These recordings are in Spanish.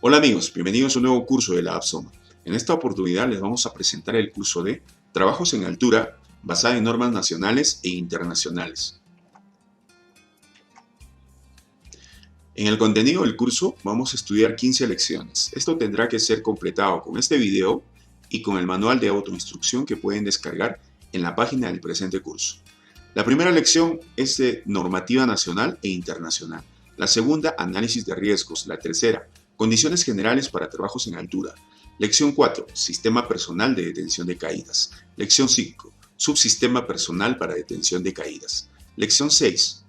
Hola amigos, bienvenidos a un nuevo curso de la AppSoma. En esta oportunidad les vamos a presentar el curso de Trabajos en Altura basado en normas nacionales e internacionales. En el contenido del curso vamos a estudiar 15 lecciones. Esto tendrá que ser completado con este video y con el manual de autoinstrucción que pueden descargar en la página del presente curso. La primera lección es de normativa nacional e internacional. La segunda, análisis de riesgos. La tercera, condiciones generales para trabajos en altura. Lección 4, sistema personal de detención de caídas. Lección 5, subsistema personal para detención de caídas. Lección 6,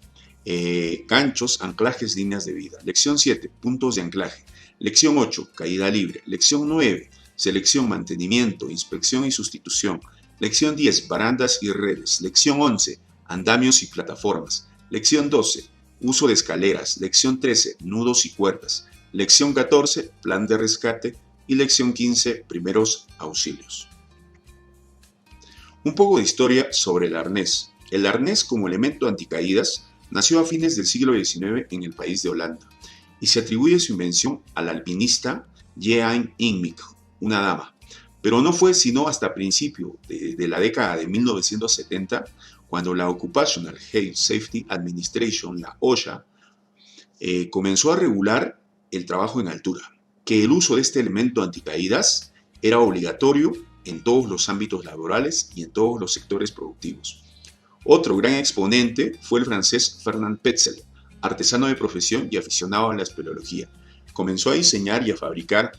ganchos, anclajes, líneas de vida. Lección 7, puntos de anclaje. Lección 8, caída libre. Lección 9, selección, mantenimiento, inspección y sustitución. Lección 10, barandas y redes. Lección 11, andamios y plataformas. Lección 12, uso de escaleras. Lección 13, nudos y cuerdas. Lección 14, plan de rescate. Y lección 15, primeros auxilios. Un poco de historia sobre el arnés. El arnés como elemento anticaídas nació a fines del siglo XIX en el país de Holanda y se atribuye su invención al alpinista Jeanne Inmik, una dama. Pero no fue sino hasta principio de la década de 1970 cuando la Occupational Health Safety Administration, la OSHA, comenzó a regular el trabajo en altura, que el uso de este elemento anticaídas era obligatorio en todos los ámbitos laborales y en todos los sectores productivos. Otro gran exponente fue el francés Fernand Petzl, artesano de profesión y aficionado a la espeleología. Comenzó a diseñar y a fabricar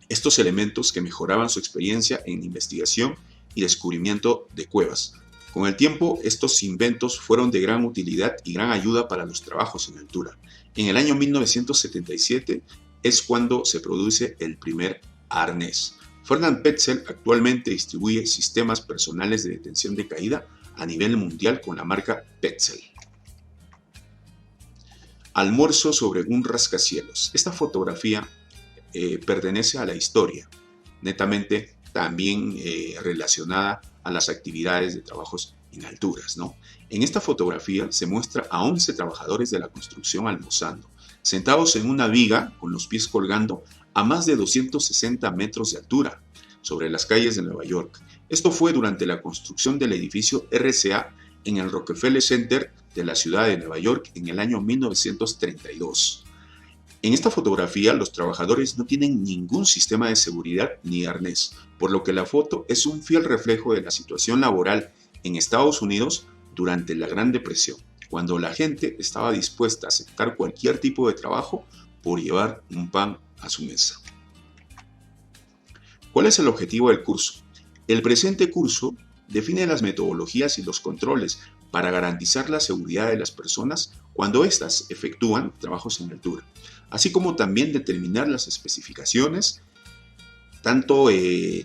estos elementos que mejoraban su experiencia en investigación y descubrimiento de cuevas. Con el tiempo, estos inventos fueron de gran utilidad y gran ayuda para los trabajos en altura. En el año 1977 es cuando se produce el primer arnés. Fernand Petzl actualmente distribuye sistemas personales de detención de caída a nivel mundial con la marca Petzl. Almuerzo sobre un rascacielos. Esta fotografía pertenece a la historia, netamente también relacionada a las actividades de trabajos en alturas, ¿no? En esta fotografía se muestra a 11 trabajadores de la construcción almorzando, sentados en una viga con los pies colgando a más de 260 metros de altura sobre las calles de Nueva York. Esto fue durante la construcción del edificio RCA en el Rockefeller Center de la ciudad de Nueva York en el año 1932. En esta fotografía los trabajadores no tienen ningún sistema de seguridad ni arnés, por lo que la foto es un fiel reflejo de la situación laboral en Estados Unidos durante la Gran Depresión, cuando la gente estaba dispuesta a aceptar cualquier tipo de trabajo por llevar un pan a su mesa. ¿Cuál es el objetivo del curso? El presente curso define las metodologías y los controles para garantizar la seguridad de las personas cuando éstas efectúan trabajos en altura, así como también determinar las especificaciones, tanto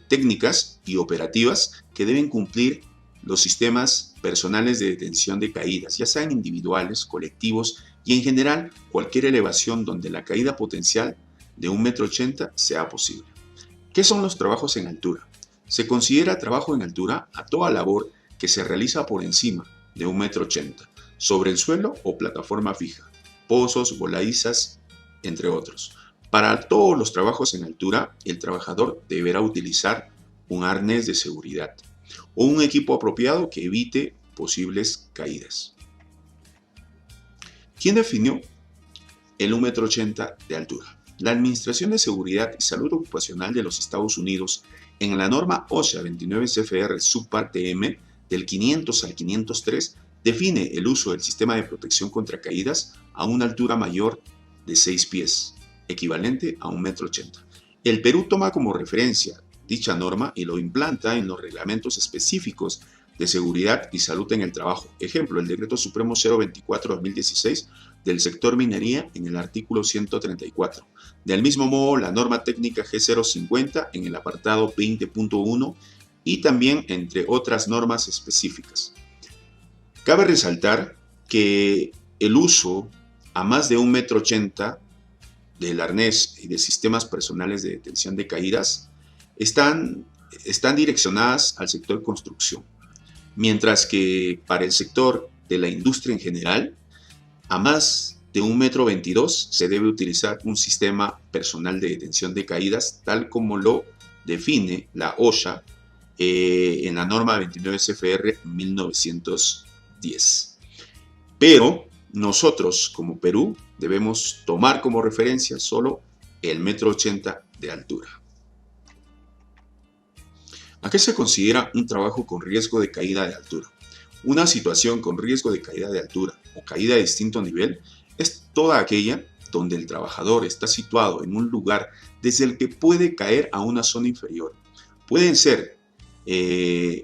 técnicas y operativas, que deben cumplir los sistemas personales de detención de caídas, ya sean individuales, colectivos y en general cualquier elevación donde la caída potencial de 1,80 m sea posible. ¿Qué son los trabajos en altura? Se considera trabajo en altura a toda labor que se realiza por encima de 1,80 m, sobre el suelo o plataforma fija, pozos, voladizas, entre otros. Para todos los trabajos en altura, el trabajador deberá utilizar un arnés de seguridad o un equipo apropiado que evite posibles caídas. ¿Quién definió el 1,80 m de altura? La Administración de Seguridad y Salud Ocupacional de los Estados Unidos, en la norma OSHA 29 CFR subparte M del 500 al 503, define el uso del sistema de protección contra caídas a una altura mayor de 6 pies, equivalente a 1,80 m. El Perú toma como referencia dicha norma y lo implanta en los reglamentos específicos de seguridad y salud en el trabajo. Ejemplo, el Decreto Supremo 024/2016 del sector minería en el artículo 134. Del mismo modo, la norma técnica G050 en el apartado 20.1 y también entre otras normas específicas. Cabe resaltar que el uso a más de 1,80 m del arnés y de sistemas personales de detención de caídas están direccionadas al sector construcción, mientras que para el sector de la industria en general, a más de 1,22 m se debe utilizar un sistema personal de detención de caídas, tal como lo define la OSHA en la norma 29 CFR 1910. Pero nosotros, como Perú, debemos tomar como referencia solo el 1,80 m de altura. ¿A qué se considera un trabajo con riesgo de caída de altura? Una situación con riesgo de caída de altura o caída de distinto nivel es toda aquella donde el trabajador está situado en un lugar desde el que puede caer a una zona inferior. Pueden ser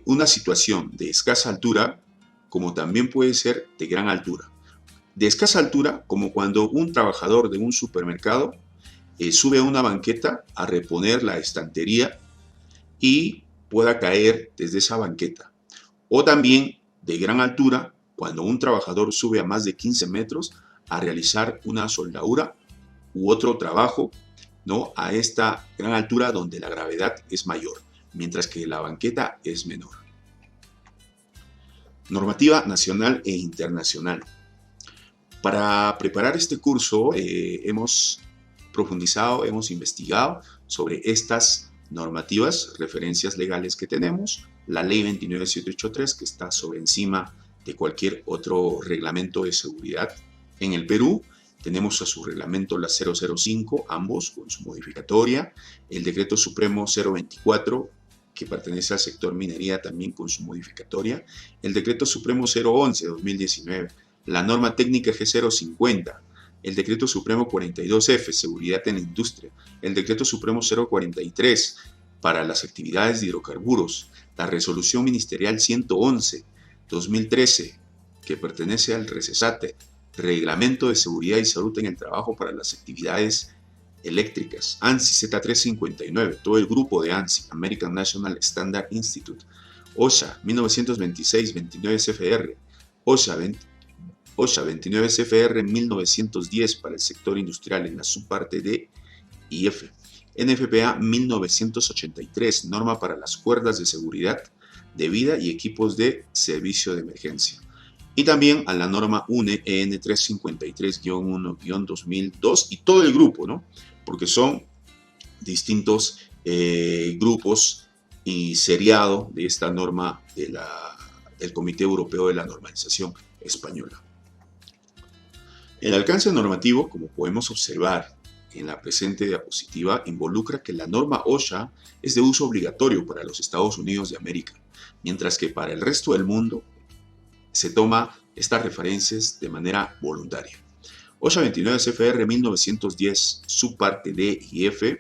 una situación de escasa altura, como también puede ser de gran altura. De escasa altura, como cuando un trabajador de un supermercado sube a una banqueta a reponer la estantería y pueda caer desde esa banqueta. O también de gran altura, cuando un trabajador sube a más de 15 metros a realizar una soldadura u otro trabajo, ¿no?, a esta gran altura donde la gravedad es mayor, mientras que la banqueta es menor. Normativa nacional e internacional. Para preparar este curso hemos profundizado, hemos investigado sobre estas normativas, referencias legales que tenemos, la ley 29783, que está sobre encima de cualquier otro reglamento de seguridad. En el Perú tenemos a su reglamento la 005, ambos con su modificatoria, el decreto supremo 024, que pertenece al sector minería también con su modificatoria, el decreto supremo 011 de 2019, la norma técnica G050, el decreto supremo 42F, seguridad en la industria, el decreto supremo 043 para las actividades de hidrocarburos, la resolución ministerial 111 2013, que pertenece al RECESATE, reglamento de seguridad y salud en el trabajo para las actividades eléctricas, ANSI Z359, todo el grupo de ANSI, American National Standard Institute, OSHA 1926-29 CFR, OSHA 29 CFR 1910 para el sector industrial en la subparte D y F, NFPA 1983, norma para las cuerdas de seguridad de vida y equipos de servicio de emergencia. Y también a la norma UNE EN 353-1-2002 y todo el grupo, ¿no?, porque son distintos grupos y seriado de esta norma del Comité Europeo de la Normalización Española. El alcance normativo, como podemos observar en la presente diapositiva, involucra que la norma OSHA es de uso obligatorio para los Estados Unidos de América, mientras que para el resto del mundo se toma estas referencias de manera voluntaria. OSHA 29 CFR 1910, subparte D y F,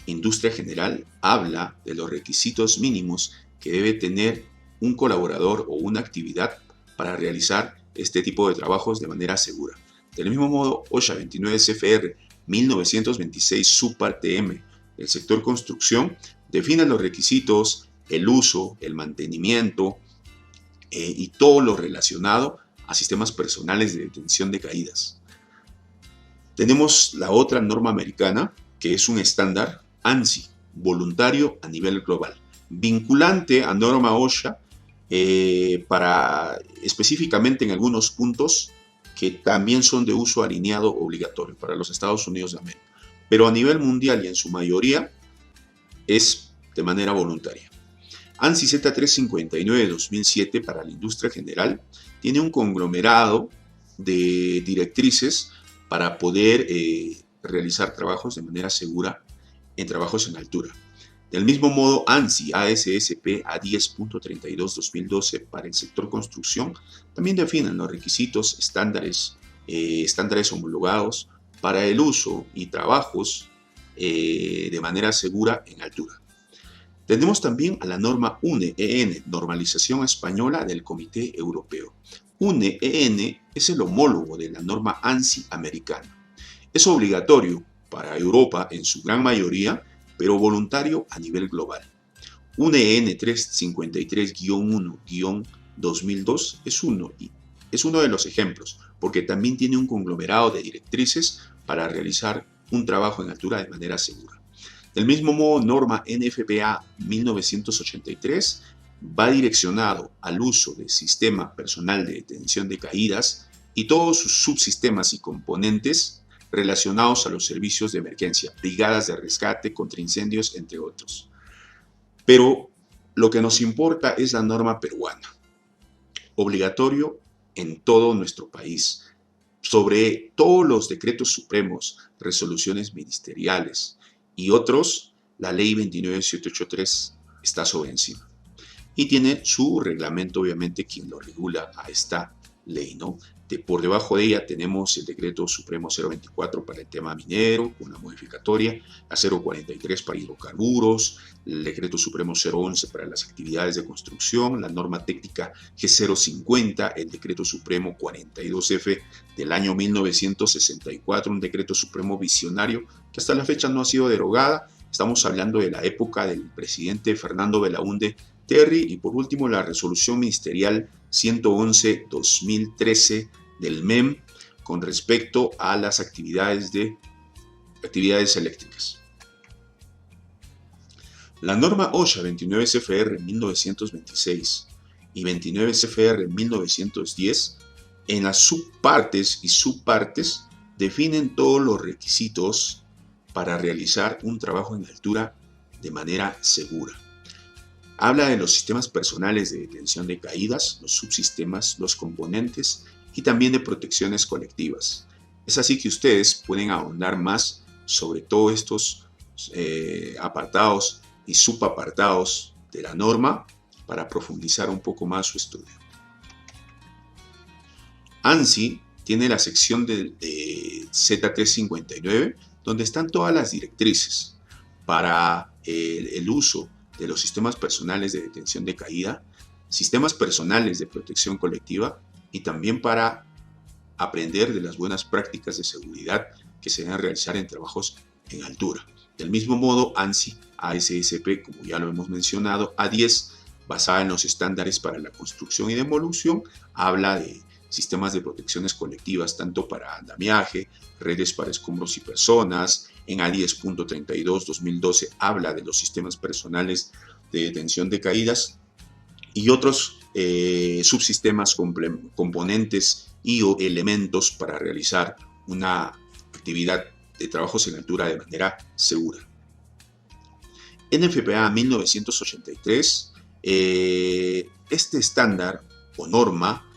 Industria General, habla de los requisitos mínimos que debe tener un colaborador o una actividad para realizar este tipo de trabajos de manera segura. Del mismo modo, OSHA 29 CFR 1926, subparte M, el sector construcción, define los requisitos, el uso, el mantenimiento y todo lo relacionado a sistemas personales de detención de caídas. Tenemos la otra norma americana, que es un estándar ANSI, voluntario a nivel global, vinculante a norma OSHA para específicamente en algunos puntos que también son de uso alineado obligatorio para los Estados Unidos de América, pero a nivel mundial y en su mayoría es de manera voluntaria. ANSI Z359 2007 para la industria general tiene un conglomerado de directrices para poder realizar trabajos de manera segura en trabajos en altura. Del mismo modo, ANSI ASSP A10.32 2012 para el sector construcción también definen los requisitos estándares homologados para el uso y trabajos de manera segura en altura. Tenemos también a la norma UNE-EN, Normalización Española del Comité Europeo. UNE-EN es el homólogo de la norma ANSI americana. Es obligatorio para Europa en su gran mayoría, pero voluntario a nivel global. UNE-EN 353-1-2002 es uno de los ejemplos, porque también tiene un conglomerado de directrices para realizar un trabajo en altura de manera segura. Del mismo modo, norma NFPA 1983 va direccionado al uso del sistema personal de detención de caídas y todos sus subsistemas y componentes relacionados a los servicios de emergencia, brigadas de rescate contra incendios, entre otros. Pero lo que nos importa es la norma peruana, obligatorio en todo nuestro país, sobre todos los decretos supremos, resoluciones ministeriales y otros. La ley 29783 está sobre encima y tiene su reglamento, obviamente, quien lo regula a esta ley, ¿no? Por debajo de ella tenemos el decreto supremo 024 para el tema minero, una modificatoria, la 043 para hidrocarburos, el decreto supremo 011 para las actividades de construcción, la norma técnica G050, el decreto supremo 42F del año 1964, un decreto supremo visionario que hasta la fecha no ha sido derogada. Estamos hablando de la época del presidente Fernando Belaúnde Terry, y por último la resolución ministerial 111-2013 del MEM con respecto a las actividades eléctricas. La norma OSHA 29 CFR 1926 y 29 CFR 1910 en las subpartes y subpartes definen todos los requisitos para realizar un trabajo en altura de manera segura. Habla de los sistemas personales de detención de caídas, los subsistemas, los componentes y también de protecciones colectivas. Es así que ustedes pueden ahondar más sobre todos estos apartados y subapartados de la norma para profundizar un poco más su estudio. ANSI tiene la sección de Z359, donde están todas las directrices para el uso de los sistemas personales de detención de caída, sistemas personales de protección colectiva y también para aprender de las buenas prácticas de seguridad que se deben realizar en trabajos en altura. Del mismo modo, ANSI, ASSP, como ya lo hemos mencionado, A10, basada en los estándares para la construcción y demolición, habla de sistemas de protecciones colectivas tanto para andamiaje, redes para escombros y personas. En A10.32-2012 habla de los sistemas personales de detención de caídas y otros subsistemas, componentes y o elementos para realizar una actividad de trabajos en altura de manera segura. NFPA 1983, este estándar o norma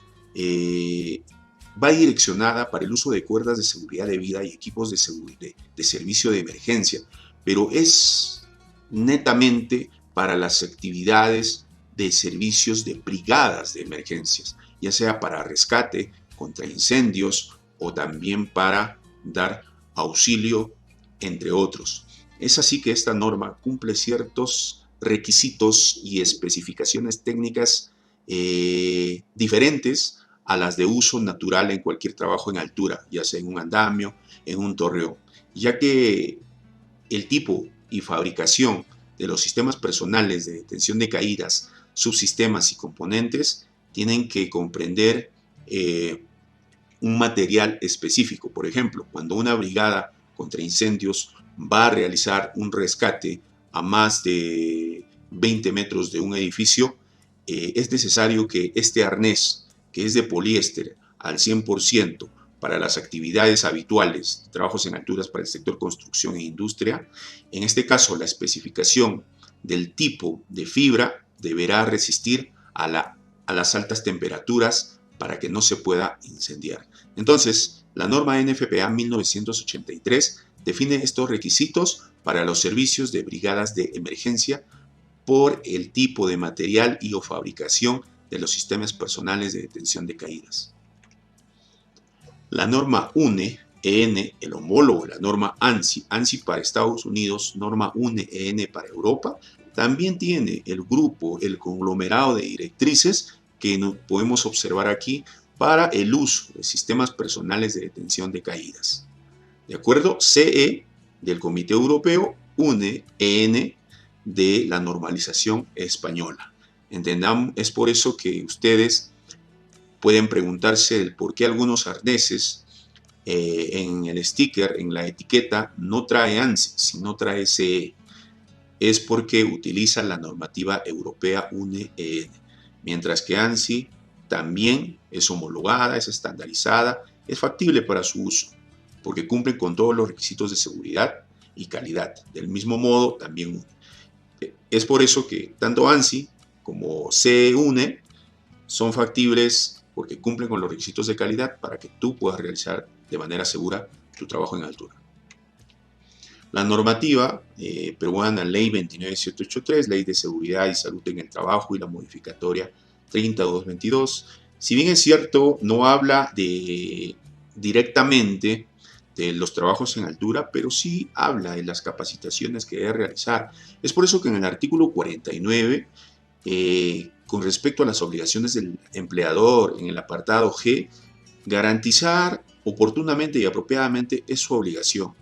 va direccionada para el uso de cuerdas de seguridad de vida y equipos de servicio de emergencia, pero es netamente para las actividades de servicios de brigadas de emergencias, ya sea para rescate contra incendios o también para dar auxilio, entre otros. Es así que esta norma cumple ciertos requisitos y especificaciones técnicas diferentes a las de uso natural en cualquier trabajo en altura, ya sea en un andamio, en un torreón, ya que el tipo y fabricación de los sistemas personales de detención de caídas, subsistemas y componentes tienen que comprender un material específico. Por ejemplo, cuando una brigada contra incendios va a realizar un rescate a más de 20 metros de un edificio, es necesario que este arnés, que es de poliéster al 100% para las actividades habituales, trabajos en alturas para el sector construcción e industria, en este caso la especificación del tipo de fibra deberá resistir a las altas temperaturas para que no se pueda incendiar. Entonces, la norma NFPA 1983 define estos requisitos para los servicios de brigadas de emergencia por el tipo de material y o fabricación de los sistemas personales de detención de caídas. La norma UNE-EN, el homólogo de la norma ANSI, ANSI para Estados Unidos, norma UNE-EN para Europa, también tiene el grupo, el conglomerado de directrices que podemos observar aquí para el uso de sistemas personales de detención de caídas. ¿De acuerdo? CE del Comité Europeo, UNE-EN de la normalización española. Entendamos, es por eso que ustedes pueden preguntarse el por qué algunos arneses en el sticker, en la etiqueta, no trae ANSI, sino trae CE. Es porque utiliza la normativa europea UNE-EN, mientras que ANSI también es homologada, es estandarizada, es factible para su uso, porque cumplen con todos los requisitos de seguridad y calidad. Del mismo modo, también es por eso que tanto ANSI como CUNE son factibles porque cumplen con los requisitos de calidad para que tú puedas realizar de manera segura tu trabajo en altura. La normativa peruana, Ley 29783, Ley de Seguridad y Salud en el Trabajo, y la modificatoria 30222, si bien es cierto, no habla directamente de los trabajos en altura, pero sí habla de las capacitaciones que debe realizar. Es por eso que en el artículo 49, con respecto a las obligaciones del empleador, en el apartado G, garantizar oportunamente y apropiadamente es su obligación.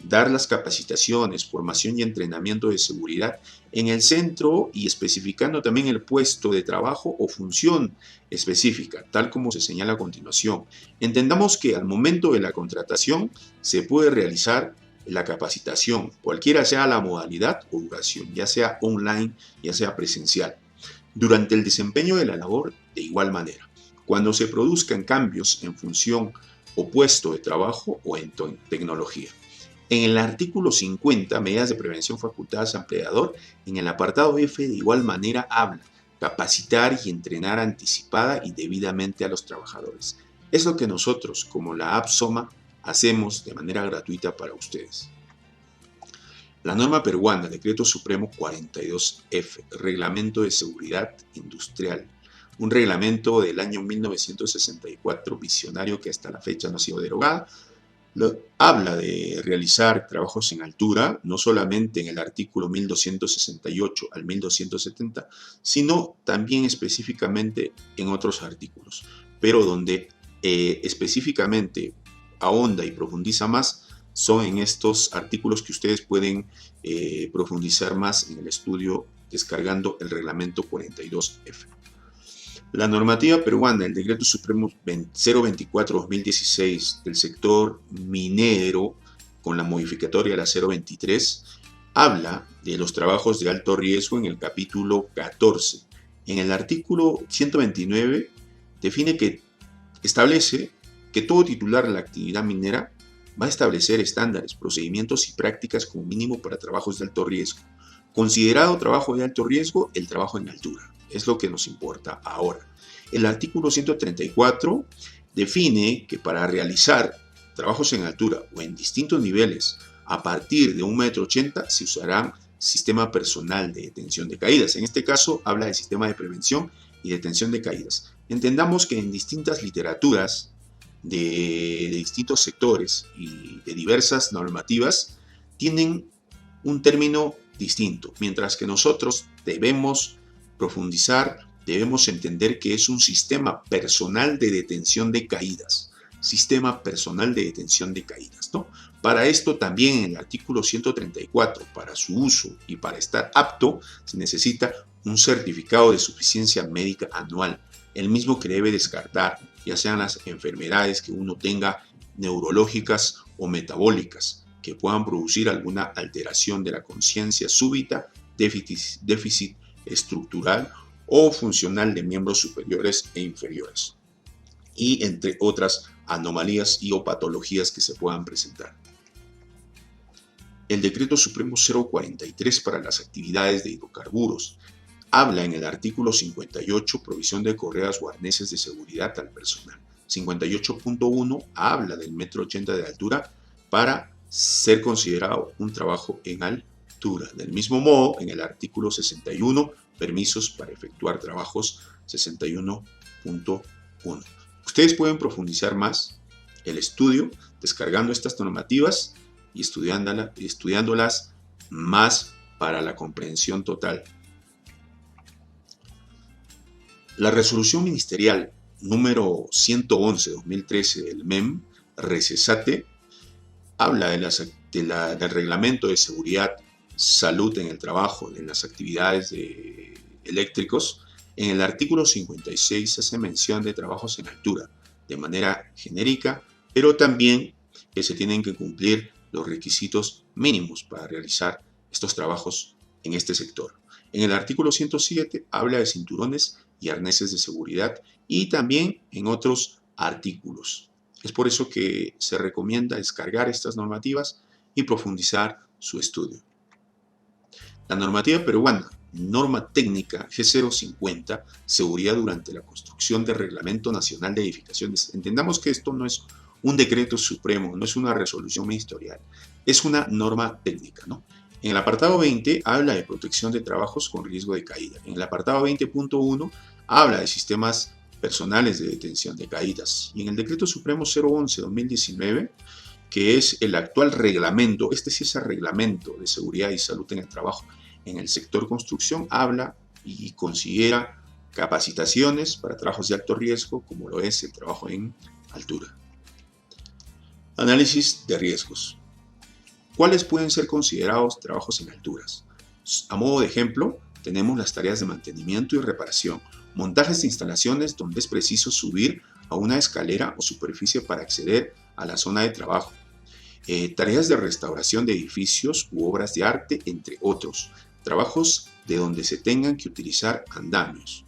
Dar las capacitaciones, formación y entrenamiento de seguridad en el centro y especificando también el puesto de trabajo o función específica, tal como se señala a continuación. Entendamos que al momento de la contratación se puede realizar la capacitación, cualquiera sea la modalidad o duración, ya sea online, ya sea presencial, durante el desempeño de la labor de igual manera. Cuando se produzcan cambios en función o puesto de trabajo o en tecnología. En el artículo 50, medidas de prevención facultadas al empleador, en el apartado F de igual manera habla, capacitar y entrenar anticipada y debidamente a los trabajadores. Es lo que nosotros, como la APSOMA, hacemos de manera gratuita para ustedes. La norma peruana, Decreto Supremo 42F, Reglamento de Seguridad Industrial, un reglamento del año 1964, visionario, que hasta la fecha no ha sido derogada, habla de realizar trabajos en altura, no solamente en el artículo 1268 al 1270, sino también específicamente en otros artículos, pero donde específicamente ahonda y profundiza más son en estos artículos que ustedes pueden profundizar más en el estudio descargando el reglamento 42F. La normativa peruana, el Decreto Supremo 024-2016 del sector minero, con la modificatoria de la 023, habla de los trabajos de alto riesgo en el capítulo 14. En el artículo 129 define que establece que todo titular de la actividad minera va a establecer estándares, procedimientos y prácticas como mínimo para trabajos de alto riesgo. Considerado trabajo de alto riesgo, el trabajo en altura. Es lo que nos importa ahora. El artículo 134 define que para realizar trabajos en altura o en distintos niveles a partir de 1,80 m se usará sistema personal de detención de caídas. En este caso habla del sistema de prevención y detención de caídas. Entendamos que en distintas literaturas de distintos sectores y de diversas normativas tienen un término distinto, mientras que nosotros debemos profundizar, debemos entender que es un sistema personal de detención de caídas. Sistema personal de detención de caídas, ¿no? Para esto también en el artículo 134, para su uso y para estar apto, se necesita un certificado de suficiencia médica anual, el mismo que debe descartar, ya sean las enfermedades que uno tenga neurológicas o metabólicas, que puedan producir alguna alteración de la conciencia súbita, déficit estructural o funcional de miembros superiores e inferiores, y entre otras anomalías y o patologías que se puedan presentar. El Decreto Supremo 043 para las actividades de hidrocarburos habla en el artículo 58 provisión de correas o arneses de seguridad al personal. 58.1 habla del 1,80 m de altura para ser considerado un trabajo en altura. Del mismo modo, en el artículo 61, permisos para efectuar trabajos 61.1. Ustedes pueden profundizar más el estudio descargando estas normativas y estudiándolas más para la comprensión total. La resolución ministerial número 111-2013 del MEM, RECESATE, habla del reglamento de seguridad, salud en el trabajo, de las actividades de eléctricos. En el artículo 56 hace mención de trabajos en altura, de manera genérica, pero también que se tienen que cumplir los requisitos mínimos para realizar estos trabajos en este sector. En el artículo 107 habla de cinturones y arneses de seguridad, y también en otros artículos. Es por eso que se recomienda descargar estas normativas y profundizar su estudio. La normativa peruana, norma técnica G050, seguridad durante la construcción del Reglamento Nacional de Edificaciones. Entendamos que esto no es un decreto supremo, no es una resolución ministerial, es una norma técnica, ¿no? En el apartado 20 habla de protección de trabajos con riesgo de caída. En el apartado 20.1 habla de sistemas personales de detención de caídas. Y en el decreto supremo 011-2019, que es el actual reglamento, este sí es el reglamento de seguridad y salud en el trabajo en el sector construcción, habla y considera capacitaciones para trabajos de alto riesgo, como lo es el trabajo en altura. Análisis de riesgos. ¿Cuáles pueden ser considerados trabajos en alturas? A modo de ejemplo, tenemos las tareas de mantenimiento y reparación, montajes de instalaciones donde es preciso subir a una escalera o superficie para acceder a la zona de trabajo, tareas de restauración de edificios u obras de arte, entre otros, trabajos de donde se tengan que utilizar andamios.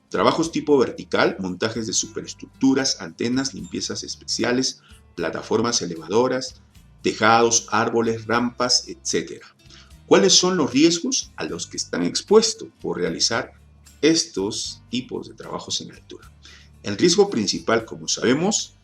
Trabajos tipo vertical, montajes de superestructuras, antenas, limpiezas especiales, plataformas elevadoras, tejados, árboles, rampas, etc. ¿Cuáles son los riesgos a los que están expuestos por realizar estos tipos de trabajos en altura? El riesgo principal, como sabemos,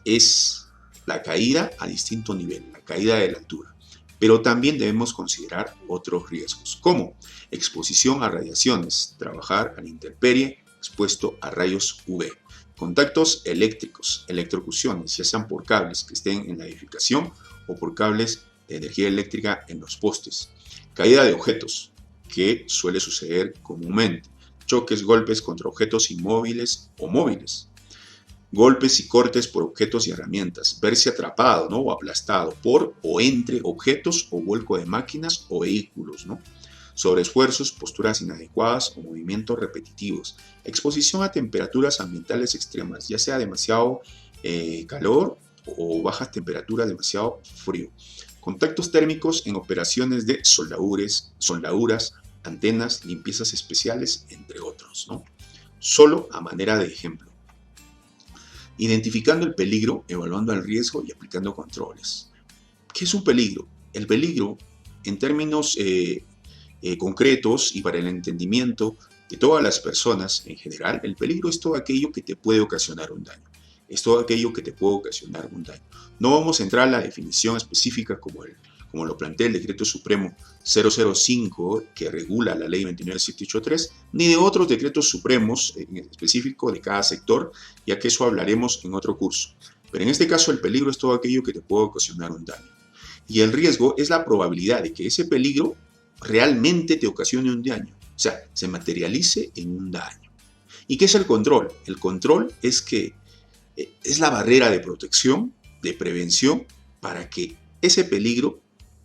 es la caída a distinto nivel, la caída de la altura. Pero también debemos considerar otros riesgos, como exposición a radiaciones, trabajar a la intemperie, expuesto a rayos UV, contactos eléctricos, electrocuciones, ya sean por cables que estén en la edificación o por cables de energía eléctrica en los postes, caída de objetos, que suele suceder comúnmente, choques, golpes contra objetos inmóviles o móviles, golpes y cortes por objetos y herramientas, verse atrapado, ¿no?, o aplastado por o entre objetos o vuelco de máquinas o vehículos, ¿no?, sobreesfuerzos, posturas inadecuadas o movimientos repetitivos, exposición a temperaturas ambientales extremas, ya sea demasiado calor o bajas temperaturas, demasiado frío, contactos térmicos en operaciones de soldaduras, antenas, limpiezas especiales, entre otros, ¿no? Solo a manera de ejemplo. Identificando el peligro, evaluando el riesgo y aplicando controles. ¿Qué es un peligro? El peligro, en términos concretos y para el entendimiento de todas las personas en general, el peligro es todo aquello que te puede ocasionar un daño. Es todo aquello que te puede ocasionar un daño. No vamos a entrar a la definición específica como lo plantea el Decreto Supremo 005, que regula la Ley 29783, ni de otros decretos supremos en específico de cada sector, ya que eso hablaremos en otro curso. Pero en este caso el peligro es todo aquello que te puede ocasionar un daño. Y el riesgo es la probabilidad de que ese peligro realmente te ocasione un daño, o sea, se materialice en un daño. ¿Y qué es el control? El control es la barrera de protección, de prevención, para que ese peligro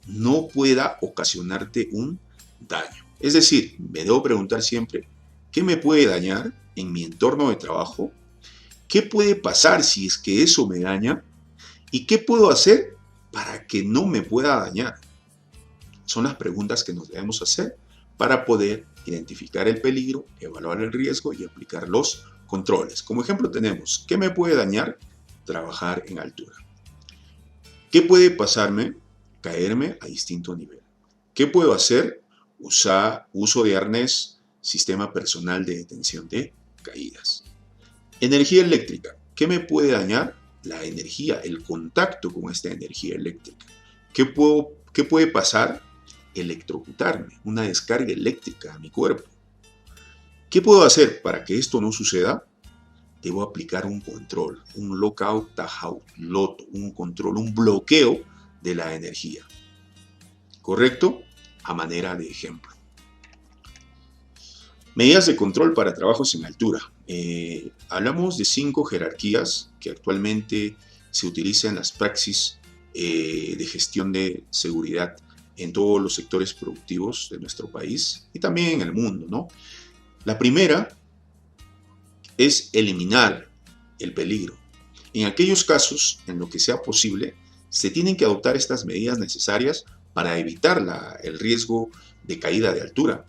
no pueda ocasionarte un daño. Es decir, me debo preguntar siempre, ¿qué me puede dañar en mi entorno de trabajo? ¿Qué puede pasar si es que eso me daña? ¿Y qué puedo hacer para que no me pueda dañar? Son las preguntas que nos debemos hacer para poder identificar el peligro, evaluar el riesgo y aplicar los controles. Como ejemplo tenemos, ¿qué me puede dañar? Trabajar en altura. ¿Qué puede pasarme? Caerme a distinto nivel. ¿Qué puedo hacer? Uso de arnés, sistema personal de detención de caídas. Energía eléctrica. ¿Qué me puede dañar? La energía, el contacto con esta energía eléctrica. ¿Qué puede pasar? Electrocutarme, una descarga eléctrica a mi cuerpo. ¿Qué puedo hacer para que esto no suceda? Debo aplicar un control, un lockout, tagout, loto, un control, un bloqueo de la energía. ¿Correcto? A manera de ejemplo. Medidas de control para trabajos en altura. Hablamos de 5 jerarquías que actualmente se utilizan en las praxis de gestión de seguridad en todos los sectores productivos de nuestro país y también en el mundo, ¿no? La primera es eliminar el peligro. En aquellos casos en lo que sea posible, se tienen que adoptar estas medidas necesarias para evitar el riesgo de caída de altura.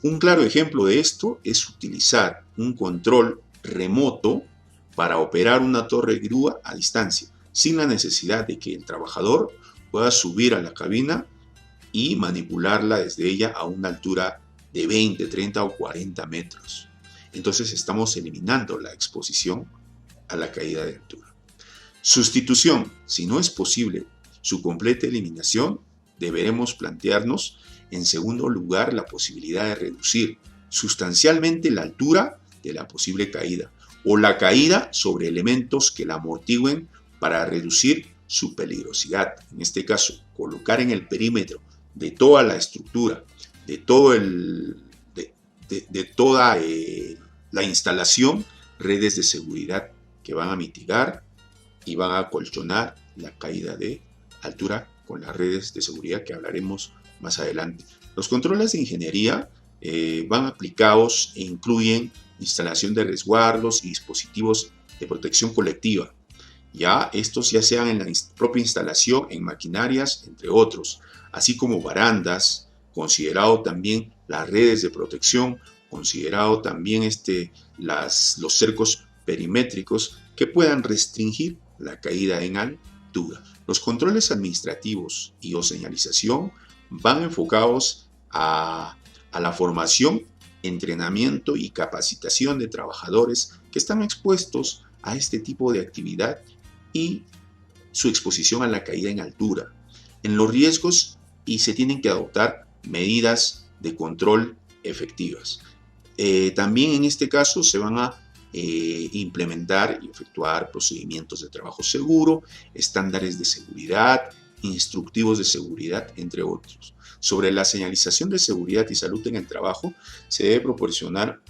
Un claro ejemplo de esto es utilizar un control remoto para operar una torre grúa a distancia, sin la necesidad de que el trabajador pueda subir a la cabina y manipularla desde ella a una altura de 20, 30 o 40 metros. Entonces estamos eliminando la exposición a la caída de altura. Sustitución. Si no es posible su completa eliminación, deberemos plantearnos en segundo lugar la posibilidad de reducir sustancialmente la altura de la posible caída o la caída sobre elementos que la amortigüen para reducir su peligrosidad. En este caso, colocar en el perímetro de toda la estructura, de toda la instalación, redes de seguridad que van a mitigar y van a acolchonar la caída de altura con las redes de seguridad que hablaremos más adelante. Los controles de ingeniería van aplicados e incluyen instalación de resguardos y dispositivos de protección colectiva. Ya estos ya sean en la propia instalación, en maquinarias, entre otros, así como barandas, considerado también las redes de protección, considerado también los cercos perimétricos que puedan restringir la caída en altura. Los controles administrativos y o señalización van enfocados a la formación, entrenamiento y capacitación de trabajadores que están expuestos a este tipo de actividad y su exposición a la caída en altura, en los riesgos, y se tienen que adoptar medidas de control efectivas. También en este caso se van a implementar y efectuar procedimientos de trabajo seguro, estándares de seguridad, instructivos de seguridad, entre otros. Sobre la señalización de seguridad y salud en el trabajo, se debe proporcionar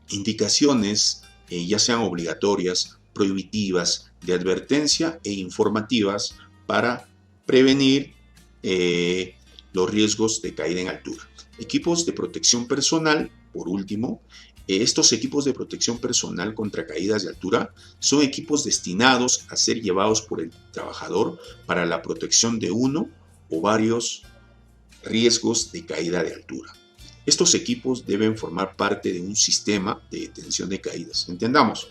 indicaciones, ya sean obligatorias, prohibitivas, de advertencia e informativas para prevenir los riesgos de caída en altura. Equipos de protección personal, por último. Estos equipos de protección personal contra caídas de altura son equipos destinados a ser llevados por el trabajador para la protección de uno o varios riesgos de caída de altura. Estos equipos deben formar parte de un sistema de detención de caídas. Entendamos,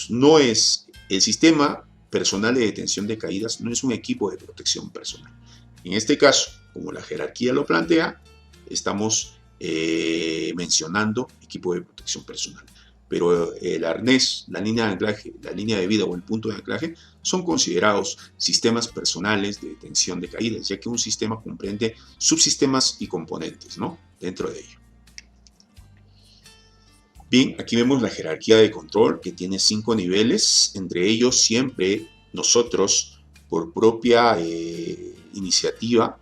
no es el sistema personal de detención de caídas, no es un equipo de protección personal. En este caso, como la jerarquía lo plantea, estamos mencionando equipo de protección personal. Pero el arnés, la línea de anclaje, la línea de vida o el punto de anclaje son considerados sistemas personales de detención de caídas, ya que un sistema comprende subsistemas y componentes, ¿no?, dentro de ello. Bien, aquí vemos la jerarquía de control que tiene 5 niveles. Entre ellos, siempre nosotros, por propia iniciativa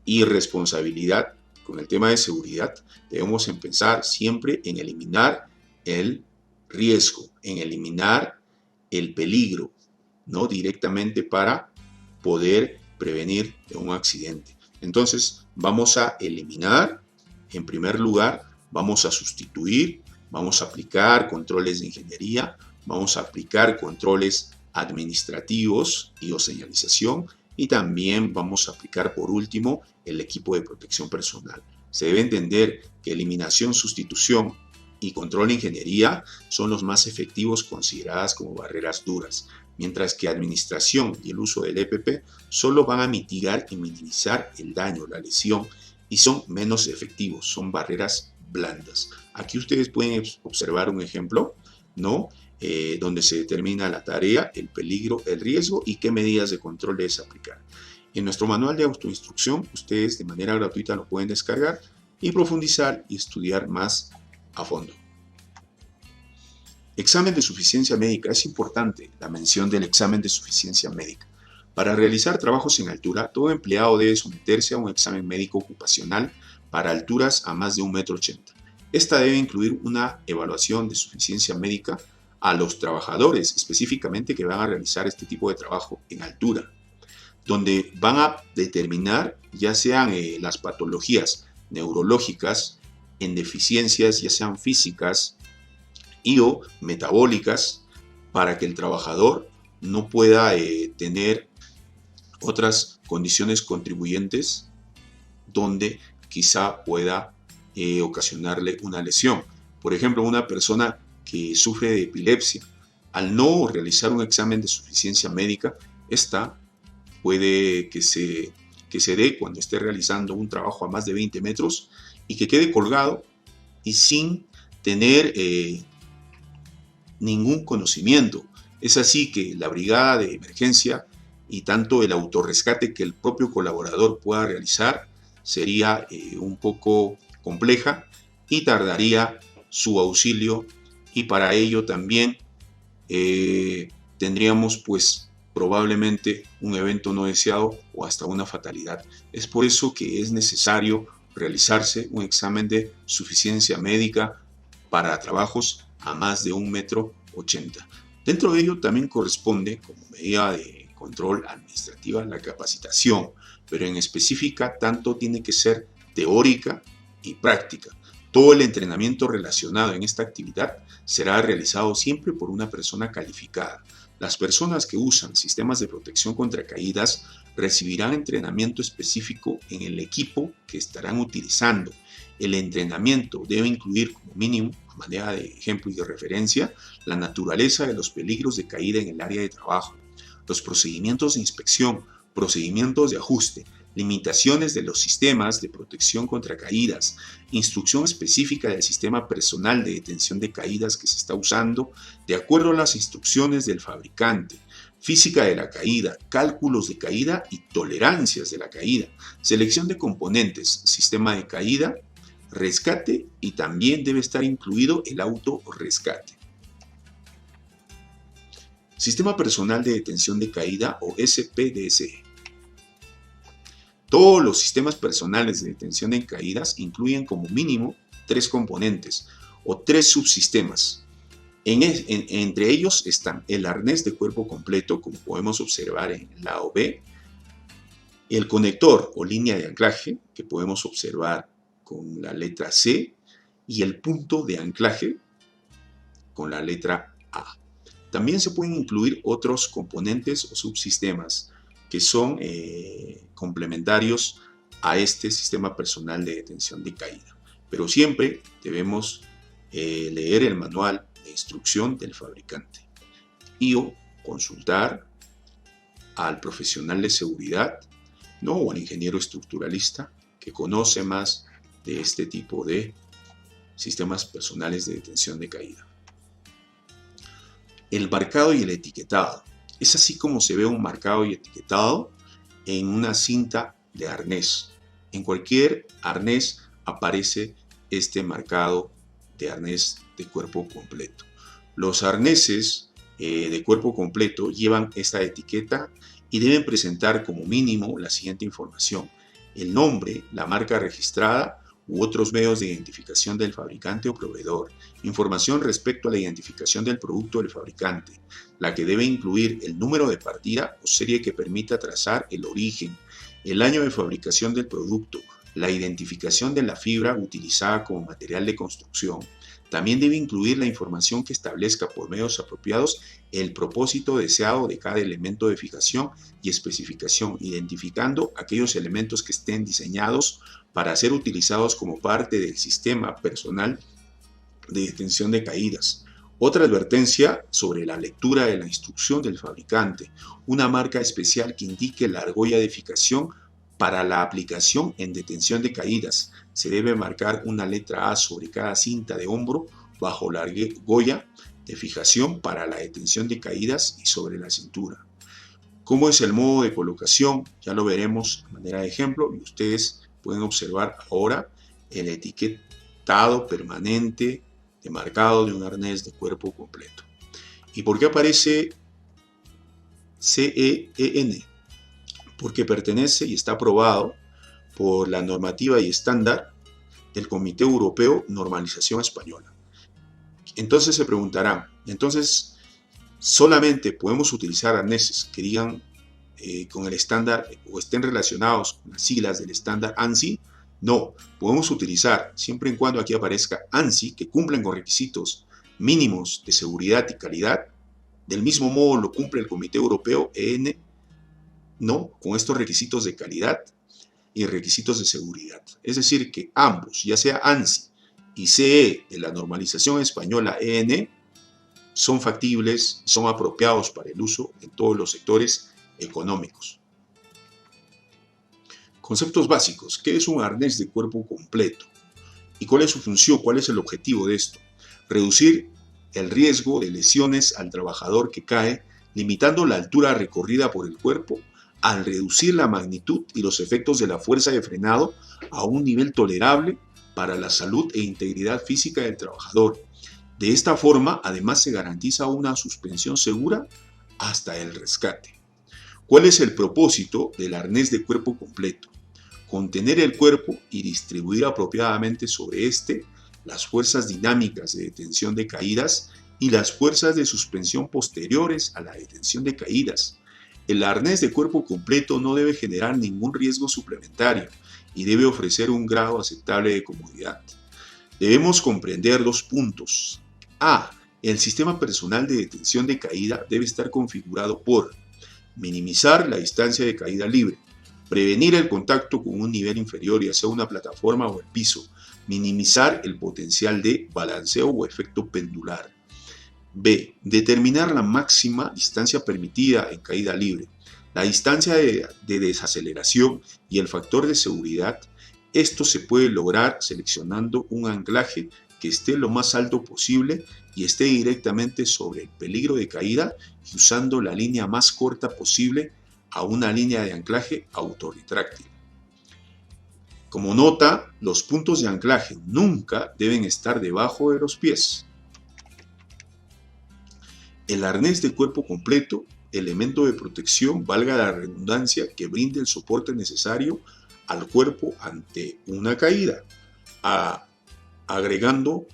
y responsabilidad con el tema de seguridad, debemos empezar siempre en eliminar el riesgo, en eliminar el peligro, ¿no?, directamente para poder prevenir un accidente. Entonces, vamos a eliminar, en primer lugar, vamos a sustituir, vamos a aplicar controles de ingeniería, vamos a aplicar controles administrativos y o señalización, y también vamos a aplicar, por último, el equipo de protección personal. Se debe entender que eliminación, sustitución y control de ingeniería son los más efectivos, consideradas como barreras duras, mientras que administración y el uso del EPP solo van a mitigar y minimizar el daño, la lesión, y son menos efectivos, son barreras blandas. Aquí ustedes pueden observar un ejemplo, ¿no?, donde se determina la tarea, el peligro, el riesgo y qué medidas de control debes aplicar. En nuestro manual de autoinstrucción, ustedes de manera gratuita lo pueden descargar y profundizar y estudiar más a fondo. Examen de suficiencia médica. Es importante la mención del examen de suficiencia médica. Para realizar trabajos en altura, todo empleado debe someterse a un examen médico ocupacional para alturas a más de 1,80 m. Esta debe incluir una evaluación de suficiencia médica a los trabajadores específicamente que van a realizar este tipo de trabajo en altura, donde van a determinar ya sean las patologías neurológicas, en deficiencias ya sean físicas y o metabólicas, para que el trabajador no pueda tener otras condiciones contribuyentes donde quizá pueda ocasionarle una lesión. Por ejemplo, una persona que sufre de epilepsia, al no realizar un examen de suficiencia médica, esta puede que se dé cuando esté realizando un trabajo a más de 20 metros y que quede colgado y sin tener ningún conocimiento. Es así que la brigada de emergencia y tanto el autorrescate que el propio colaborador pueda realizar sería un poco compleja y tardaría su auxilio, y para ello también tendríamos pues probablemente un evento no deseado o hasta una fatalidad. Es por eso que es necesario realizarse un examen de suficiencia médica para trabajos a más de 1,80 m. Dentro de ello también corresponde como medida de control administrativa la capacitación, pero en específica tanto tiene que ser teórica y práctica. Todo el entrenamiento relacionado en esta actividad será realizado siempre por una persona calificada. Las personas que usan sistemas de protección contra caídas recibirán entrenamiento específico en el equipo que estarán utilizando. El entrenamiento debe incluir como mínimo, a manera de ejemplo y de referencia, la naturaleza de los peligros de caída en el área de trabajo, los procedimientos de inspección, procedimientos de ajuste, limitaciones de los sistemas de protección contra caídas, instrucción específica del sistema personal de detención de caídas que se está usando de acuerdo a las instrucciones del fabricante, física de la caída, cálculos de caída y tolerancias de la caída, selección de componentes, sistema de caída, rescate, y también debe estar incluido el autorrescate. Sistema personal de detención de caída o SPDC. Todos los sistemas personales de detención en caídas incluyen como mínimo 3 componentes o 3 subsistemas. Entre ellos están el arnés de cuerpo completo, como podemos observar en el lado B, el conector o línea de anclaje, que podemos observar con la letra C, y el punto de anclaje con la letra A. También se pueden incluir otros componentes o subsistemas que son complementarios a este sistema personal de detención de caída. Pero siempre debemos leer el manual de instrucción del fabricante y o consultar al profesional de seguridad, ¿no? O al ingeniero estructuralista que conoce más de este tipo de sistemas personales de detención de caída. El marcado y el etiquetado. Es así como se ve un marcado y etiquetado en una cinta de arnés. En cualquier arnés aparece este marcado de arnés de cuerpo completo. Los arneses de cuerpo completo llevan esta etiqueta y deben presentar como mínimo la siguiente información: el nombre, la marca registrada u otros medios de identificación del fabricante o proveedor, información respecto a la identificación del producto del fabricante, la que debe incluir el número de partida o serie que permita trazar el origen, el año de fabricación del producto, la identificación de la fibra utilizada como material de construcción. También debe incluir la información que establezca por medios apropiados el propósito deseado de cada elemento de fijación y especificación, identificando aquellos elementos que estén diseñados para ser utilizados como parte del sistema personal de detención de caídas. Otra advertencia sobre la lectura de la instrucción del fabricante: una marca especial que indique la argolla de fijación para la aplicación en detención de caídas. Se debe marcar una letra A sobre cada cinta de hombro bajo la argolla de fijación para la detención de caídas y sobre la cintura. ¿Cómo es el modo de colocación? Ya lo veremos de manera de ejemplo, y ustedes pueden observar ahora el etiquetado permanente de marcado de un arnés de cuerpo completo. ¿Y por qué aparece CEN? Porque pertenece y está aprobado por la normativa y estándar del Comité Europeo Normalización Española. Entonces se preguntarán, entonces solamente podemos utilizar arneses que digan con el estándar o estén relacionados con las siglas del estándar ANSI. No, podemos utilizar, siempre y cuando aquí aparezca ANSI, que cumplen con requisitos mínimos de seguridad y calidad. Del mismo modo lo cumple el Comité Europeo EN, no, con estos requisitos de calidad. y requisitos de seguridad. Es decir, que ambos, ya sea ANSI y CE de la normalización española EN, son factibles, son apropiados para el uso en todos los sectores económicos. Conceptos básicos. ¿Qué es un arnés de cuerpo completo? ¿Y cuál es su función? ¿Cuál es el objetivo de esto? Reducir el riesgo de lesiones al trabajador que cae, limitando la altura recorrida por el cuerpo, al reducir la magnitud y los efectos de la fuerza de frenado a un nivel tolerable para la salud e integridad física del trabajador. De esta forma, además, se garantiza una suspensión segura hasta el rescate. ¿Cuál es el propósito del arnés de cuerpo completo? Contener el cuerpo y distribuir apropiadamente sobre éste las fuerzas dinámicas de detención de caídas y las fuerzas de suspensión posteriores a la detención de caídas. El arnés de cuerpo completo no debe generar ningún riesgo suplementario y debe ofrecer un grado aceptable de comodidad. Debemos comprender dos puntos. A. El sistema personal de detención de caída debe estar configurado por minimizar la distancia de caída libre, prevenir el contacto con un nivel inferior, ya sea una plataforma o el piso, minimizar el potencial de balanceo o efecto pendular. B. Determinar la máxima distancia permitida en caída libre, la distancia de desaceleración y el factor de seguridad. Esto se puede lograr seleccionando un anclaje que esté lo más alto posible y esté directamente sobre el peligro de caída y usando la línea más corta posible a una línea de anclaje autorretráctil. Como nota, los puntos de anclaje nunca deben estar debajo de los pies. El arnés de cuerpo completo, elemento de protección, valga la redundancia, que brinde el soporte necesario al cuerpo ante una caída, agregando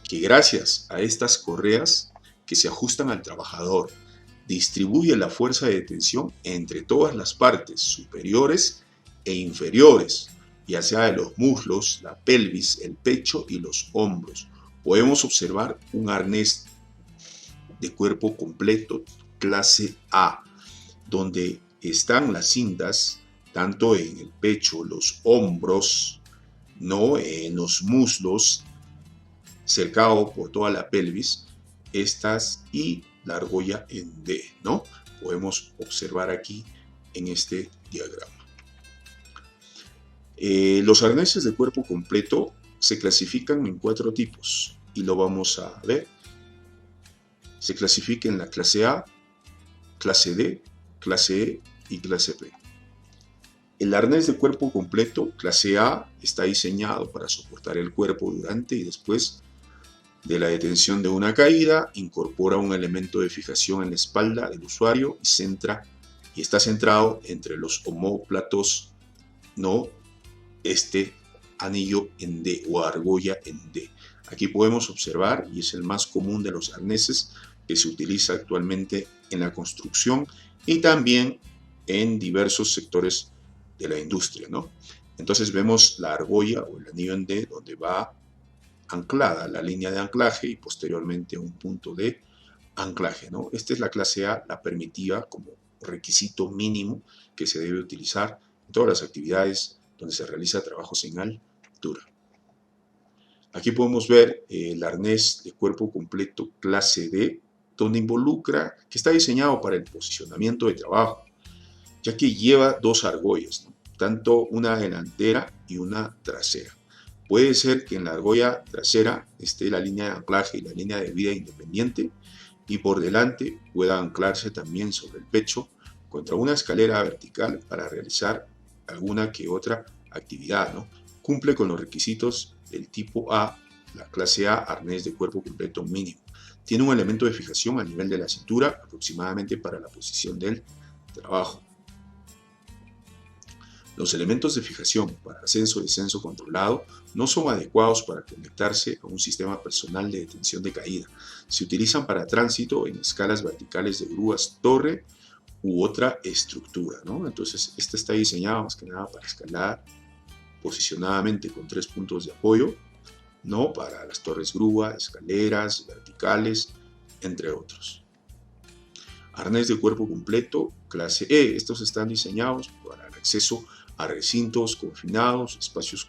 que gracias a estas correas que se ajustan al trabajador, distribuye la fuerza de detención entre todas las partes superiores e inferiores, ya sea de los muslos, la pelvis, el pecho y los hombros. Podemos observar un arnés de cuerpo completo clase A, donde están las cintas tanto en el pecho, los hombros, ¿no? En los muslos, cercado por toda la pelvis, estas y la argolla en D, ¿no? Podemos observar aquí en este diagrama. Los arneses de cuerpo completo se clasifican en 4 tipos y lo vamos a ver. Se clasifica en la clase A, clase D, clase E y clase P. El arnés de cuerpo completo, clase A, está diseñado para soportar el cuerpo durante y después de la detención de una caída, incorpora un elemento de fijación en la espalda del usuario y está centrado entre los omóplatos, ¿no? Este anillo en D o argolla en D. Aquí podemos observar, y es el más común de los arneses que se utiliza actualmente en la construcción y también en diversos sectores de la industria, ¿no? Entonces vemos la argolla o el anillo en D donde va anclada la línea de anclaje y posteriormente un punto de anclaje, ¿no? Esta es la clase A, la permitida como requisito mínimo que se debe utilizar en todas las actividades donde se realiza trabajo sin altura. Aquí podemos ver el arnés de cuerpo completo clase D, donde involucra, que está diseñado para el posicionamiento de trabajo, ya que lleva 2 argollas, ¿no? Tanto una delantera y una trasera. Puede ser que en la argolla trasera esté la línea de anclaje y la línea de vida independiente y por delante pueda anclarse también sobre el pecho contra una escalera vertical para realizar alguna que otra actividad, ¿no? Cumple con los requisitos del tipo A, la clase A, arnés de cuerpo completo mínimo. Tiene un elemento de fijación a nivel de la cintura aproximadamente para la posición del trabajo. Los elementos de fijación para ascenso y descenso controlado no son adecuados para conectarse a un sistema personal de detención de caída. Se utilizan para tránsito en escalas verticales de grúas, torre u otra estructura, ¿no? Entonces, esta está diseñada más que nada para escalar posicionadamente con 3 puntos de apoyo, ¿no? Para las torres grúa, escaleras verticales, entre otros. Arnés de cuerpo completo, clase E. Estos están diseñados para el acceso a recintos confinados, espacios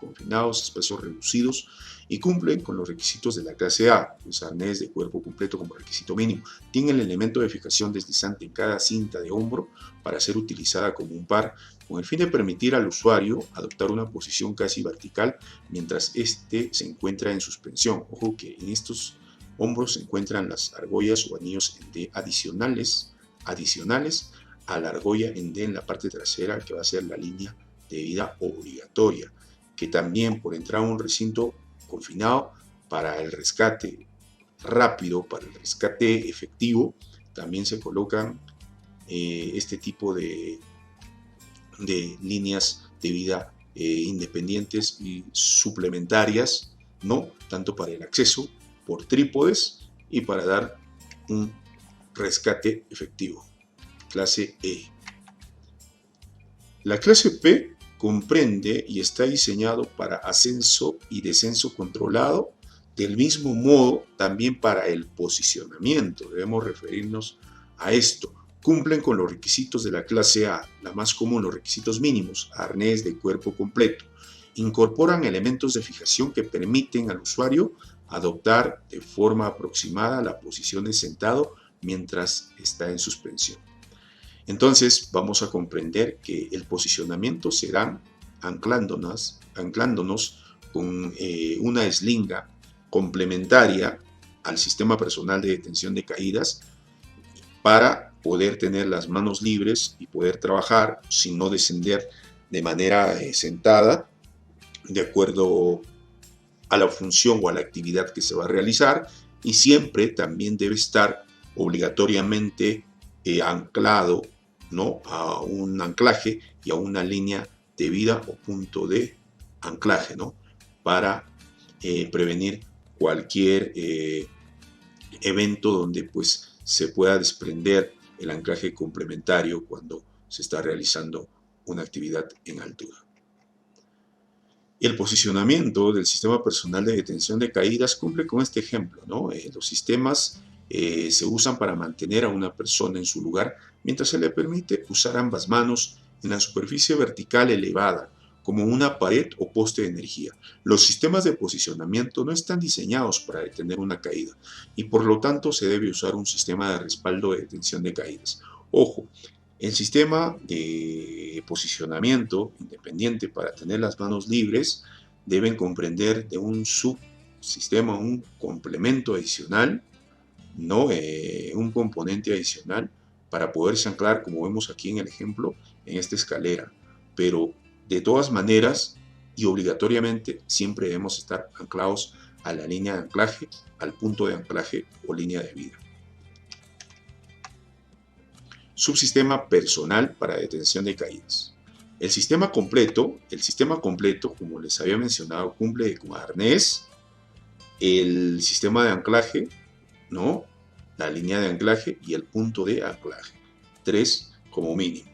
reducidos y cumplen con los requisitos de la clase A, pues arnés de cuerpo completo como requisito mínimo. Tiene el elemento de fijación deslizante en cada cinta de hombro para ser utilizada como un par, con el fin de permitir al usuario adoptar una posición casi vertical mientras éste se encuentra en suspensión. Ojo que en estos hombros se encuentran las argollas o anillos en D adicionales a la argolla en D en la parte trasera, que va a ser la línea de vida obligatoria, que también por entrar a un recinto confinado, para el rescate rápido, para el rescate efectivo, también se colocan este tipo de líneas de vida independientes y suplementarias, ¿no? Tanto para el acceso por trípodes y para dar un rescate efectivo. Clase E. La clase P comprende y está diseñado para ascenso y descenso controlado, del mismo modo también para el posicionamiento. Debemos referirnos a esto. Cumplen con los requisitos de la clase A, la más común, los requisitos mínimos, arnés de cuerpo completo. Incorporan elementos de fijación que permiten al usuario adoptar de forma aproximada la posición de sentado mientras está en suspensión. Entonces vamos a comprender que el posicionamiento será anclándonos con una eslinga complementaria al sistema personal de detención de caídas para poder tener las manos libres y poder trabajar sin no descender de manera sentada, de acuerdo a la función o a la actividad que se va a realizar, y siempre también debe estar obligatoriamente anclado, ¿no?, a un anclaje y a una línea de vida o punto de anclaje, ¿no?, para prevenir cualquier evento donde pues se pueda desprender el anclaje complementario cuando se está realizando una actividad en altura. El posicionamiento del sistema personal de detención de caídas cumple con este ejemplo, ¿no? Los sistemas se usan para mantener a una persona en su lugar mientras se le permite usar ambas manos en la superficie vertical elevada, como una pared o poste de energía. Los sistemas de posicionamiento no están diseñados para detener una caída y por lo tanto se debe usar un sistema de respaldo de detención de caídas. Ojo, el sistema de posicionamiento independiente para tener las manos libres deben comprender de un subsistema, un complemento adicional, ¿no? Un componente adicional para poderse anclar, como vemos aquí en el ejemplo, en esta escalera. Pero de todas maneras y obligatoriamente siempre debemos estar anclados a la línea de anclaje, al punto de anclaje o línea de vida. Subsistema personal para detención de caídas. El sistema completo, como les había mencionado, cumple con arnés, el sistema de anclaje, ¿no?, la línea de anclaje y el punto de anclaje. 3 como mínimo,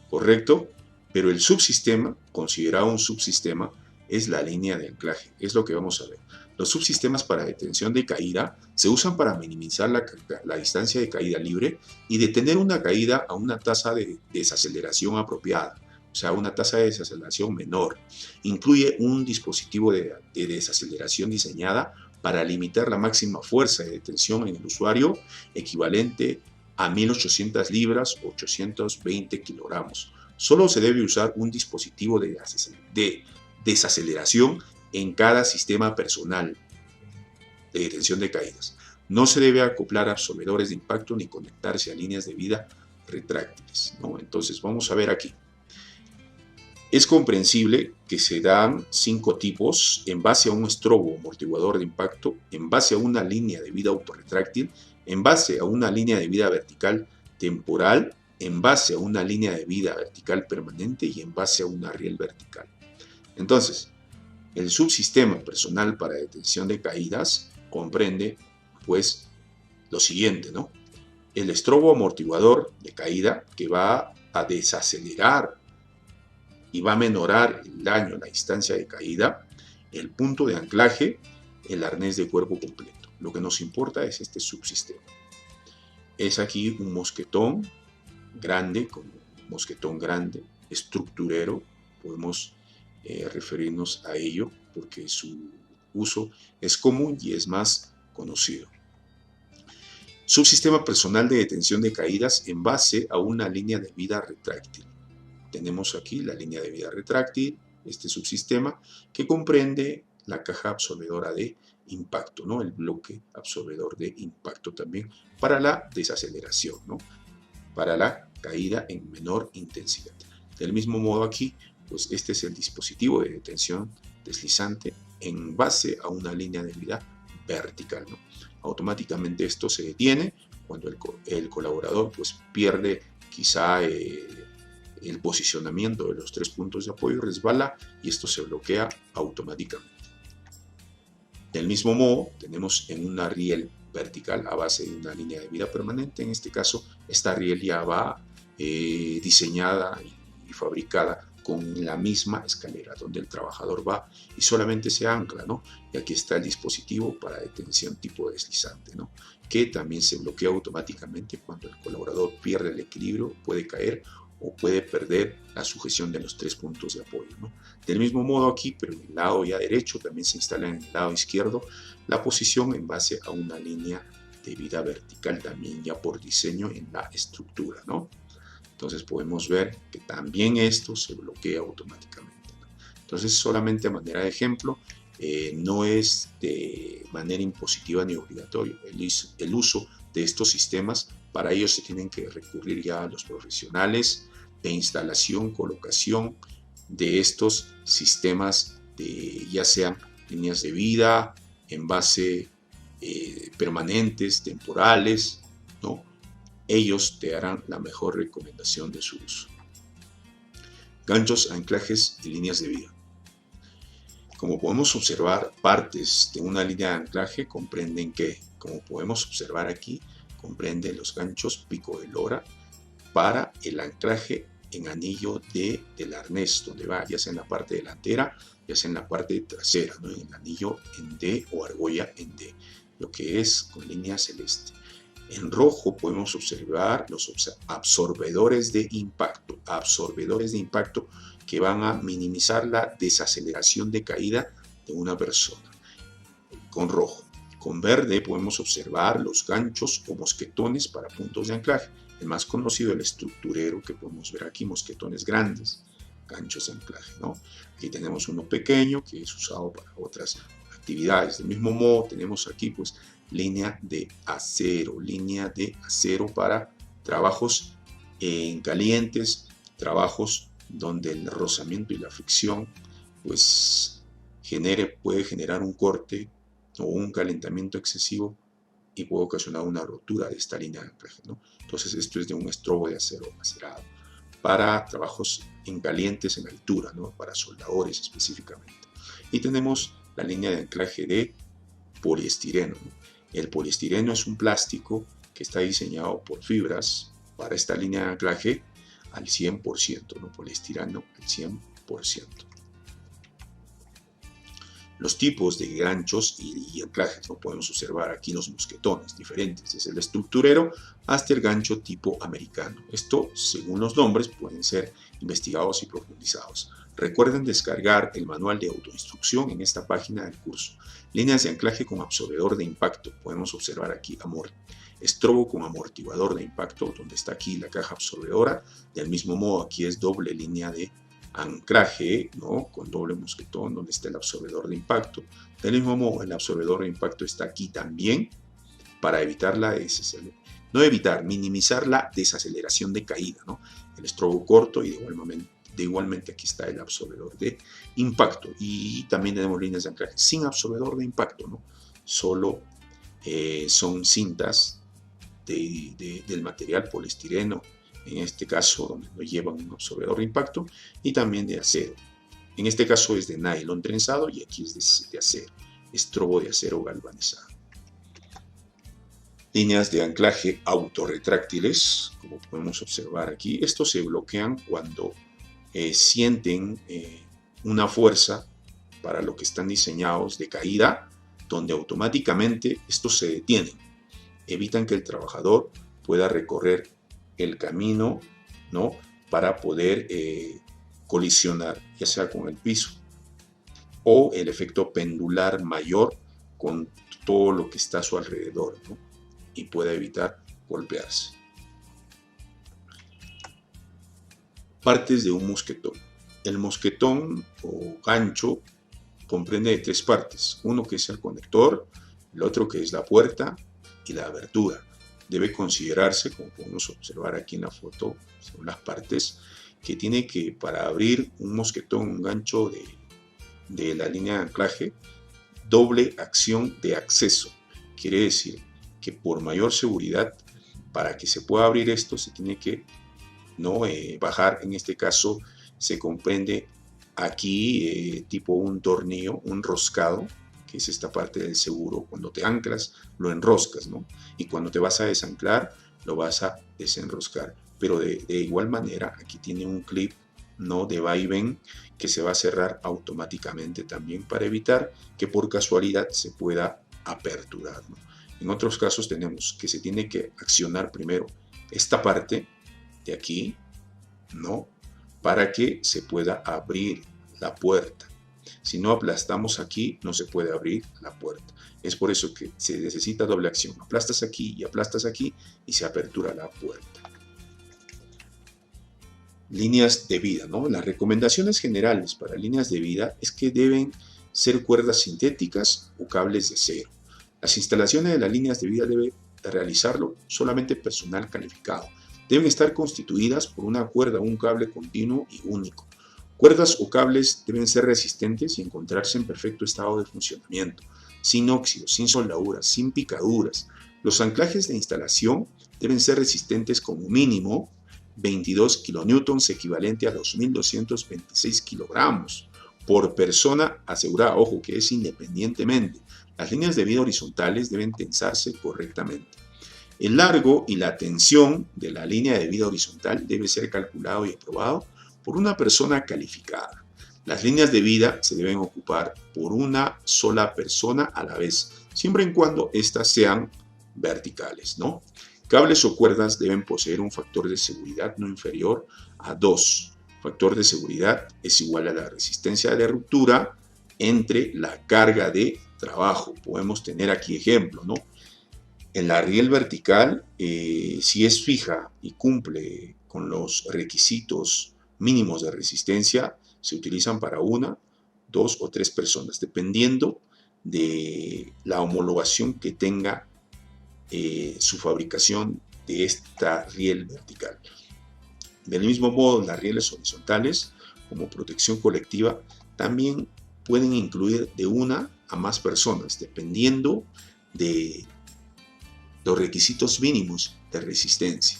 ¿correcto? Pero el subsistema, considerado un subsistema, es la línea de anclaje. Es lo que vamos a ver. Los subsistemas para detención de caída se usan para minimizar la distancia de caída libre y detener una caída a una tasa de desaceleración apropiada, o sea, una tasa de desaceleración menor. Incluye un dispositivo de desaceleración diseñada para limitar la máxima fuerza de detención en el usuario, equivalente a 1.800 libras o 820 kilogramos. Solo se debe usar un dispositivo de desaceleración en cada sistema personal de detención de caídas. No se debe acoplar absorbedores de impacto ni conectarse a líneas de vida retráctiles, ¿no? Entonces vamos a ver aquí. Es comprensible que se dan 5 tipos en base a un estrobo amortiguador de impacto, en base a una línea de vida autorretráctil, en base a una línea de vida vertical temporal, en base a una línea de vida vertical permanente y en base a una riel vertical. Entonces, el subsistema personal para detención de caídas comprende, pues, lo siguiente, ¿no? El estrobo amortiguador de caída, que va a desacelerar y va a menorar el daño a la distancia de caída, el punto de anclaje, el arnés de cuerpo completo. Lo que nos importa es este subsistema. Es aquí un mosquetón grande, estructurero, podemos referirnos a ello porque su uso es común y es más conocido. Subsistema personal de detención de caídas en base a una línea de vida retráctil. Tenemos aquí la línea de vida retráctil, este subsistema, que comprende la caja absorbedora de impacto, ¿no? El bloque absorbedor de impacto también para la desaceleración, ¿no? Para la caída en menor intensidad. Del mismo modo aquí, pues este es el dispositivo de detención deslizante en base a una línea de vida vertical, ¿no? Automáticamente esto se detiene cuando el colaborador pues pierde quizá el posicionamiento de los 3 puntos de apoyo, resbala y esto se bloquea automáticamente. Del mismo modo, tenemos en una riel vertical a base de una línea de vida permanente. En este caso, esta riel ya va diseñada y fabricada con la misma escalera, donde el trabajador va y solamente se ancla, ¿no? Y aquí está el dispositivo para detención tipo deslizante, ¿no? Que también se bloquea automáticamente cuando el colaborador pierde el equilibrio, puede caer o puede perder la sujeción de los 3 puntos de apoyo, ¿no? Del mismo modo aquí, pero en el lado ya derecho, también se instala en el lado izquierdo la posición en base a una línea de vida vertical también ya por diseño en la estructura, ¿no? Entonces podemos ver que también esto se bloquea automáticamente, ¿no? Entonces solamente a manera de ejemplo, no es de manera impositiva ni obligatorio el uso de estos sistemas. Para ello se tienen que recurrir ya a los profesionales de instalación, colocación de estos sistemas, ya sean líneas de vida en base permanentes, temporales, ¿no? Ellos te harán la mejor recomendación de su uso. Ganchos, anclajes y líneas de vida. Como podemos observar, partes de una línea de anclaje comprenden que, como podemos observar aquí, comprende los ganchos pico de lora para el anclaje en anillo del arnés, donde va ya sea en la parte delantera, ya sea en la parte trasera, ¿no? En el anillo en D o argolla en D, lo que es con línea celeste. En rojo podemos observar los absorbedores de impacto que van a minimizar la desaceleración de caída de una persona, con rojo. Con verde podemos observar los ganchos o mosquetones para puntos de anclaje. El más conocido, el estructurero, que podemos ver aquí, mosquetones grandes, ganchos de anclaje, ¿no? Aquí tenemos uno pequeño que es usado para otras actividades. Del mismo modo tenemos aquí pues línea de acero para trabajos en calientes, trabajos donde el rozamiento y la fricción pues puede generar un corte o un calentamiento excesivo y puede ocasionar una rotura de esta línea de anclaje, ¿no? Entonces esto es de un estrobo de acero macerado para trabajos en calientes en altura, ¿no? Para soldadores específicamente. Y tenemos la línea de anclaje de poliestireno, ¿no? El poliestireno es un plástico que está diseñado por fibras para esta línea de anclaje al 100%, ¿no? Poliestireno al 100%. Los tipos de ganchos y anclajes, ¿no? Podemos observar aquí los mosquetones diferentes, desde el estructurero hasta el gancho tipo americano. Esto, según los nombres, pueden ser investigados y profundizados. Recuerden descargar el manual de autoinstrucción en esta página del curso. Líneas de anclaje con absorbedor de impacto. Podemos observar aquí estrobo con amortiguador de impacto, donde está aquí la caja absorbedora. Del mismo modo, aquí es doble línea de anclaje, ¿no? Con doble mosquetón, donde está el absorbedor de impacto. Del mismo modo, el absorbedor de impacto está aquí también para evitar minimizar la desaceleración de caída, ¿no? El estrobo corto y igualmente aquí está el absorbedor de impacto. Y también tenemos líneas de anclaje sin absorbedor de impacto, ¿no? Solo son cintas del material poliestireno, en este caso donde no llevan un absorbedor de impacto, y también de acero. En este caso es de nylon trenzado y aquí es de acero, estrobo de acero galvanizado. Líneas de anclaje autorretráctiles, como podemos observar aquí. Estos se bloquean cuando sienten una fuerza para lo que están diseñados de caída, donde automáticamente estos se detienen. Evitan que el trabajador pueda recorrer el camino, ¿no? Para poder colisionar, ya sea con el piso o el efecto pendular mayor con todo lo que está a su alrededor, ¿no? Y pueda evitar golpearse. Partes de un mosquetón. El mosquetón o gancho comprende de 3 partes. Uno que es el conector, el otro que es la puerta y la abertura. Debe considerarse, como podemos observar aquí en la foto, son las partes que tiene que, para abrir un mosquetón, un gancho de la línea de anclaje, doble acción de acceso. Quiere decir que por mayor seguridad, para que se pueda abrir esto, se tiene que bajar. En este caso se comprende aquí tipo un tornillo, un roscado, que es esta parte del seguro. Cuando te anclas, lo enroscas, ¿no? Y cuando te vas a desanclar, lo vas a desenroscar. Pero de igual manera, aquí tiene un clip, ¿no?, de vaivén que se va a cerrar automáticamente también para evitar que por casualidad se pueda aperturar, ¿no? En otros casos tenemos que se tiene que accionar primero esta parte de aquí, ¿no?, para que se pueda abrir la puerta. Si no aplastamos aquí, no se puede abrir la puerta. Es por eso que se necesita doble acción. Aplastas aquí y se apertura la puerta. Líneas de vida, ¿no? Las recomendaciones generales para líneas de vida es que deben ser cuerdas sintéticas o cables de acero. Las instalaciones de las líneas de vida debe realizarlo solamente personal calificado. Deben estar constituidas por una cuerda o un cable continuo y único. Cuerdas o cables deben ser resistentes y encontrarse en perfecto estado de funcionamiento, sin óxidos, sin soldaduras, sin picaduras. Los anclajes de instalación deben ser resistentes como mínimo 22 kilonewtons, equivalente a 2.226 kilogramos por persona asegurada. Ojo, que es independientemente. Las líneas de vida horizontales deben tensarse correctamente. El largo y la tensión de la línea de vida horizontal debe ser calculado y aprobado por una persona calificada. Las líneas de vida se deben ocupar por una sola persona a la vez, siempre y cuando éstas sean verticales, ¿no? Cables o cuerdas deben poseer un factor de seguridad no inferior a 2. Factor de seguridad es igual a la resistencia de ruptura entre la carga de trabajo. Podemos tener aquí ejemplo, ¿no? En la riel vertical, si es fija y cumple con los requisitos mínimos de resistencia, se utilizan para 1, 2 o 3 personas, dependiendo de la homologación que tenga su fabricación de esta riel vertical. Del mismo modo, las rieles horizontales, como protección colectiva, también pueden incluir de 1 a más personas, dependiendo de los requisitos mínimos de resistencia.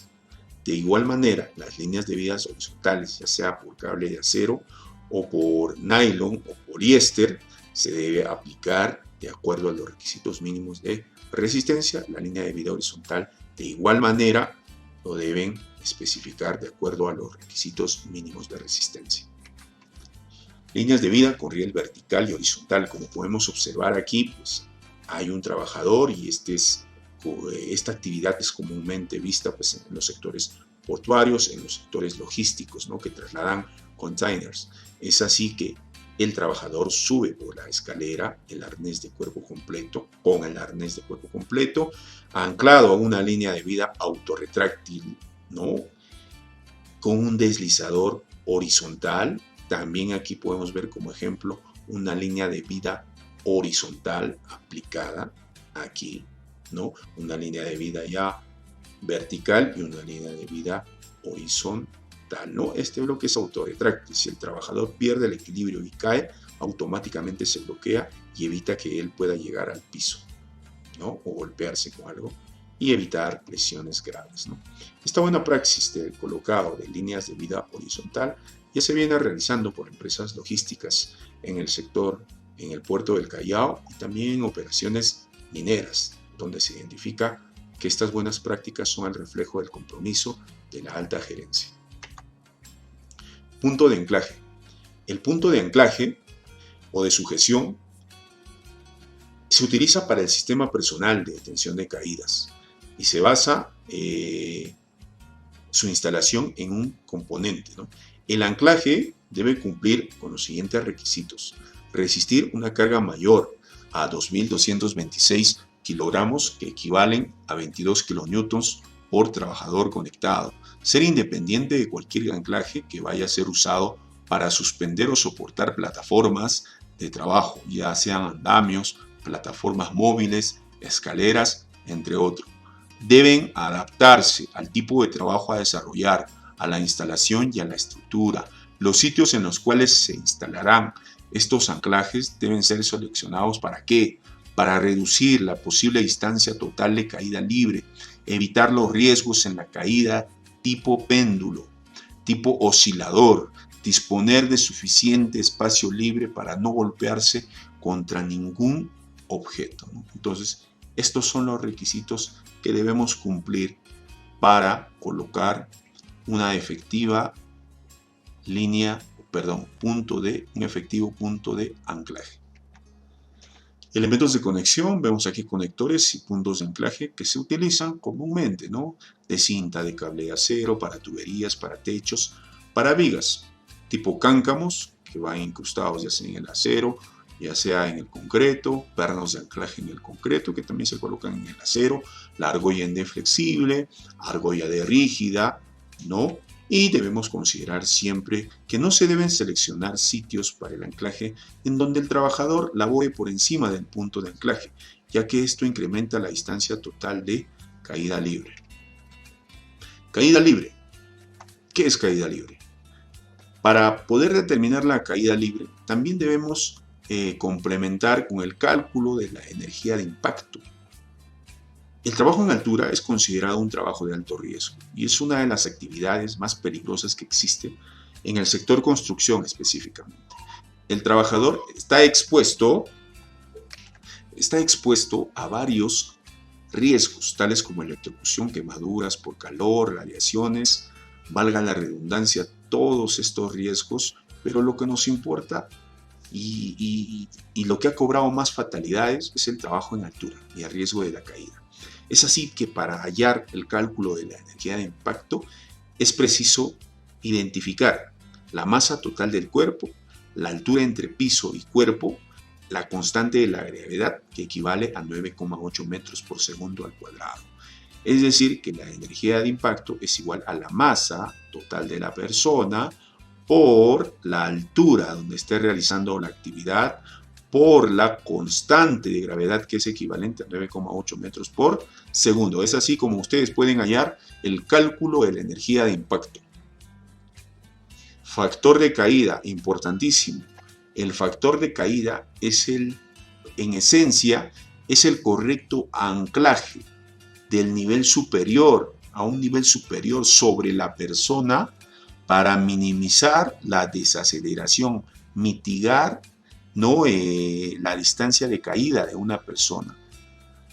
De igual manera, las líneas de vida horizontales, ya sea por cable de acero o por nylon o poliéster, se debe aplicar de acuerdo a los requisitos mínimos de resistencia. La línea de vida horizontal, de igual manera, lo deben especificar de acuerdo a los requisitos mínimos de resistencia. Líneas de vida con riel vertical y horizontal. Como podemos observar aquí, pues hay un trabajador y esta actividad es comúnmente vista pues, en los sectores portuarios, en los sectores logísticos, ¿no?, que trasladan containers. Es así que el trabajador sube por la escalera con el arnés de cuerpo completo, anclado a una línea de vida autorretráctil, ¿no?, con un deslizador horizontal. También aquí podemos ver como ejemplo una línea de vida horizontal aplicada aquí, ¿no? Una línea de vida ya vertical y una línea de vida horizontal, ¿no? Este bloque es autorretráctil. Si el trabajador pierde el equilibrio y cae, automáticamente se bloquea y evita que él pueda llegar al piso, ¿no?, o golpearse con algo y evitar lesiones graves, ¿no? Esta buena praxis del colocado de líneas de vida horizontal ya se viene realizando por empresas logísticas en el sector, en el puerto del Callao y también en operaciones mineras, donde se identifica que estas buenas prácticas son el reflejo del compromiso de la alta gerencia. Punto de anclaje. El punto de anclaje o de sujeción se utiliza para el sistema personal de detención de caídas y se basa su instalación en un componente, ¿no? El anclaje debe cumplir con los siguientes requisitos: resistir una carga mayor a 2.226 kilogramos, que equivalen a 22 kilonewtons por trabajador conectado, ser independiente de cualquier anclaje que vaya a ser usado para suspender o soportar plataformas de trabajo, ya sean andamios, plataformas móviles, escaleras, entre otros. Deben adaptarse al tipo de trabajo a desarrollar, a la instalación y a la estructura. Los sitios en los cuales se instalarán estos anclajes deben ser seleccionados ¿para qué? Para reducir la posible distancia total de caída libre, evitar los riesgos en la caída tipo péndulo, tipo oscilador, disponer de suficiente espacio libre para no golpearse contra ningún objeto, ¿no? Entonces, estos son los requisitos que debemos cumplir para colocar una efectiva un efectivo punto de anclaje. Elementos de conexión, vemos aquí conectores y puntos de anclaje que se utilizan comúnmente, ¿no? De cinta, de cable de acero, para tuberías, para techos, para vigas, tipo cáncamos, que van incrustados ya sea en el acero, ya sea en el concreto, pernos de anclaje en el concreto, que también se colocan en el acero, la argolla en D flexible, argolla D rígida, ¿no? Y debemos considerar siempre que no se deben seleccionar sitios para el anclaje en donde el trabajador labore por encima del punto de anclaje, ya que esto incrementa la distancia total de caída libre. Caída libre. ¿Qué es caída libre? Para poder determinar la caída libre, también debemos complementar con el cálculo de la energía de impacto. El trabajo en altura es considerado un trabajo de alto riesgo y es una de las actividades más peligrosas que existe en el sector construcción específicamente. El trabajador está expuesto a varios riesgos, tales como electrocución, quemaduras por calor, radiaciones, valga la redundancia, todos estos riesgos, pero lo que nos importa y lo que ha cobrado más fatalidades es el trabajo en altura y el riesgo de la caída. Es así que para hallar el cálculo de la energía de impacto es preciso identificar la masa total del cuerpo, la altura entre piso y cuerpo, la constante de la gravedad, que equivale a 9,8 metros por segundo al cuadrado. Es decir, que la energía de impacto es igual a la masa total de la persona por la altura donde esté realizando la actividad, por la constante de gravedad, que es equivalente a 9,8 metros por segundo. Es así como ustedes pueden hallar el cálculo de la energía de impacto. Factor de caída, importantísimo. El factor de caída en esencia, es el correcto anclaje del nivel superior a un nivel superior sobre la persona para minimizar la desaceleración, mitigar la distancia de caída de una persona.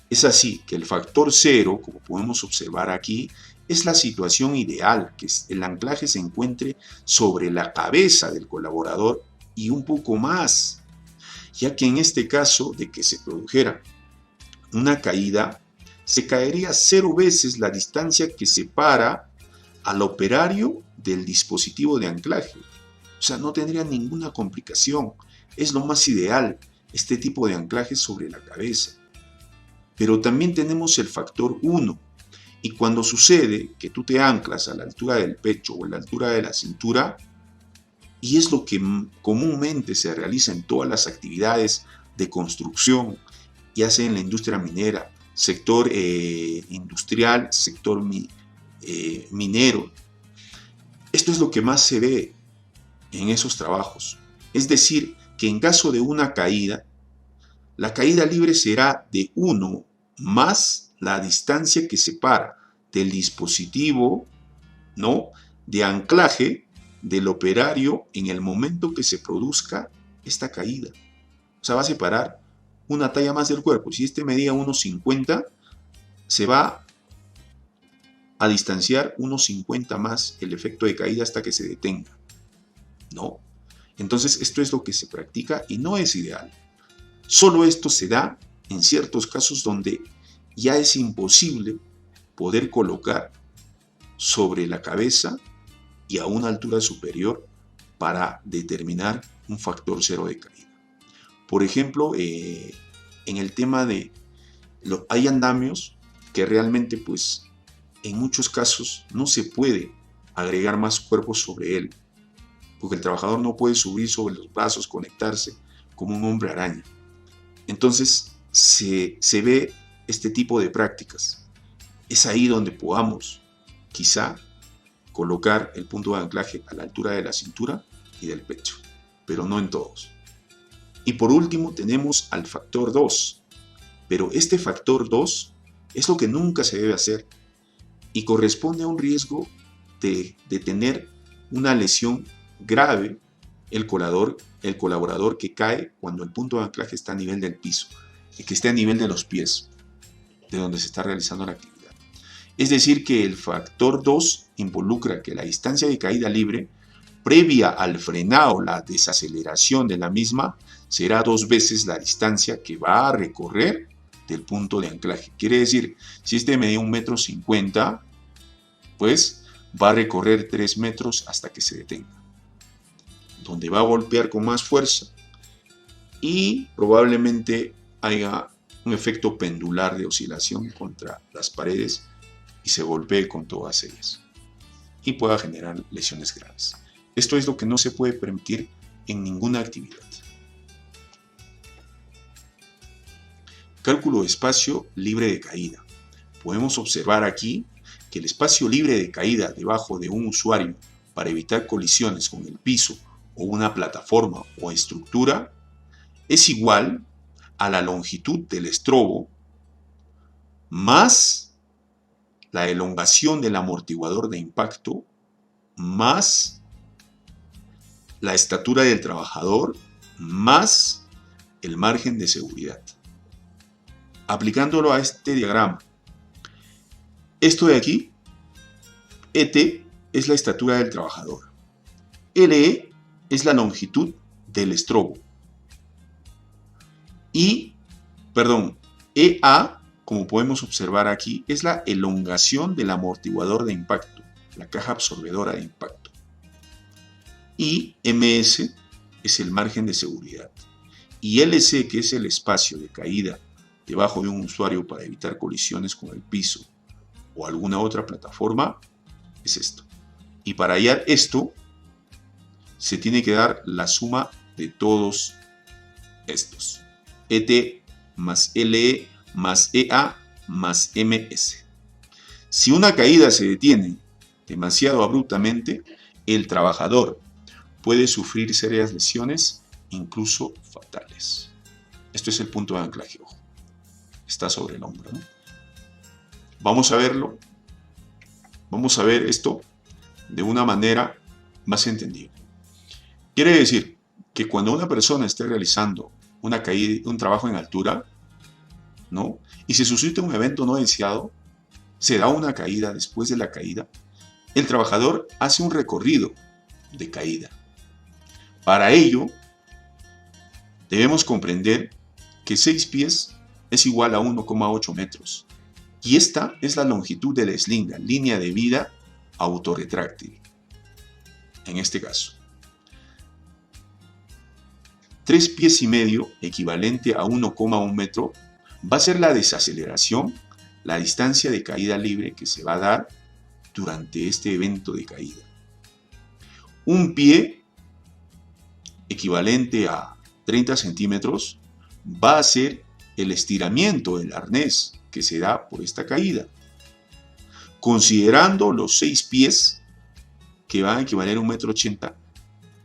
Es así que el factor cero, como podemos observar aquí, es la situación ideal, que el anclaje se encuentre sobre la cabeza del colaborador y un poco más, ya que en este caso de que se produjera una caída, se caería 0 veces la distancia que separa al operario del dispositivo de anclaje. O sea, no tendría ninguna complicación. Es lo más ideal, este tipo de anclaje sobre la cabeza. Pero también tenemos el factor 1. Y cuando sucede que tú te anclas a la altura del pecho o a la altura de la cintura, y es lo que comúnmente se realiza en todas las actividades de construcción, ya sea en la industria minera, sector industrial, sector minero. Esto es lo que más se ve en esos trabajos. Es decir, que en caso de una caída, la caída libre será de 1 más la distancia que separa del dispositivo, ¿no?, de anclaje del operario en el momento que se produzca esta caída. O sea, va a separar una talla más del cuerpo. Si este medía 1,50, se va a distanciar 1,50 más el efecto de caída hasta que se detenga, ¿no? Entonces, esto es lo que se practica y no es ideal. Solo esto se da en ciertos casos donde ya es imposible poder colocar sobre la cabeza y a una altura superior para determinar un factor cero de caída. Por ejemplo, en el tema de hay andamios que realmente pues en muchos casos no se puede agregar más cuerpos sobre él, porque el trabajador no puede subir sobre los brazos, conectarse como un hombre araña. Entonces se ve este tipo de prácticas. Es ahí donde podamos quizá colocar el punto de anclaje a la altura de la cintura y del pecho, pero no en todos. Y por último tenemos al factor 2, pero este factor 2 es lo que nunca se debe hacer y corresponde a un riesgo de tener una lesión grave el colaborador que cae cuando el punto de anclaje está a nivel del piso y que esté a nivel de los pies de donde se está realizando la actividad. Es decir, que el factor 2 involucra que la distancia de caída libre previa al frenado, la desaceleración de la misma, será 2 veces la distancia que va a recorrer del punto de anclaje. Quiere decir, si este medía 1,50 m, pues va a recorrer 3 metros hasta que se detenga, donde va a golpear con más fuerza y probablemente haya un efecto pendular de oscilación contra las paredes y se golpee con todas ellas y pueda generar lesiones graves. Esto es lo que no se puede permitir en ninguna actividad. Cálculo de espacio libre de caída. Podemos observar aquí que el espacio libre de caída debajo de un usuario para evitar colisiones con el piso o una plataforma o estructura es igual a la longitud del estrobo más la elongación del amortiguador de impacto más la estatura del trabajador más el margen de seguridad. Aplicándolo a este diagrama, esto de aquí, ET es la estatura del trabajador, LE es la longitud del estrobo y, EA, como podemos observar aquí, es la elongación del amortiguador de impacto, la caja absorbedora de impacto. Y MS es el margen de seguridad. Y LC, que es el espacio de caída debajo de un usuario para evitar colisiones con el piso o alguna otra plataforma, es esto. Y para hallar esto, se tiene que dar la suma de todos estos. ET más LE más EA más MS. Si una caída se detiene demasiado abruptamente, el trabajador puede sufrir serias lesiones, incluso fatales. Esto es el punto de anclaje, ojo. Está sobre el hombro, ¿no? Vamos a verlo. Vamos a ver esto de una manera más entendible. Quiere decir que cuando una persona esté realizando una caída, un trabajo en altura, ¿no? Y se suscita un evento no deseado, se da una caída. Después de la caída, el trabajador hace un recorrido de caída. Para ello, debemos comprender que 6 pies es igual a 1,8 metros. Y esta es la longitud de la sling, la línea de vida autorretráctil. En este caso, 3 pies y medio, equivalente a 1,1 metro, va a ser la desaceleración, la distancia de caída libre que se va a dar durante este evento de caída. Un pie, equivalente a 30 centímetros, va a ser el estiramiento del arnés que se da por esta caída. Considerando los 6 pies, que van a equivaler a 1,80 m,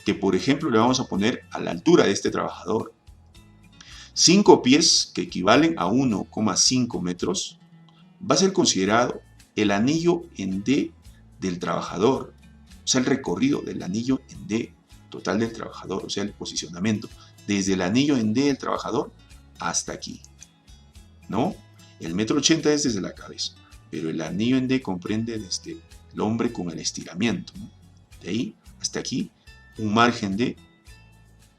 que por ejemplo le vamos a poner a la altura de este trabajador. 5 pies, que equivalen a 1,5 metros, va a ser considerado el anillo en D del trabajador, o sea, el recorrido del anillo en D total del trabajador, o sea, el posicionamiento desde el anillo en D del trabajador hasta aquí, ¿no? El 1,80 m es desde la cabeza, pero el anillo en D comprende desde el hombre con el estiramiento, ¿no? De ahí hasta aquí, un margen de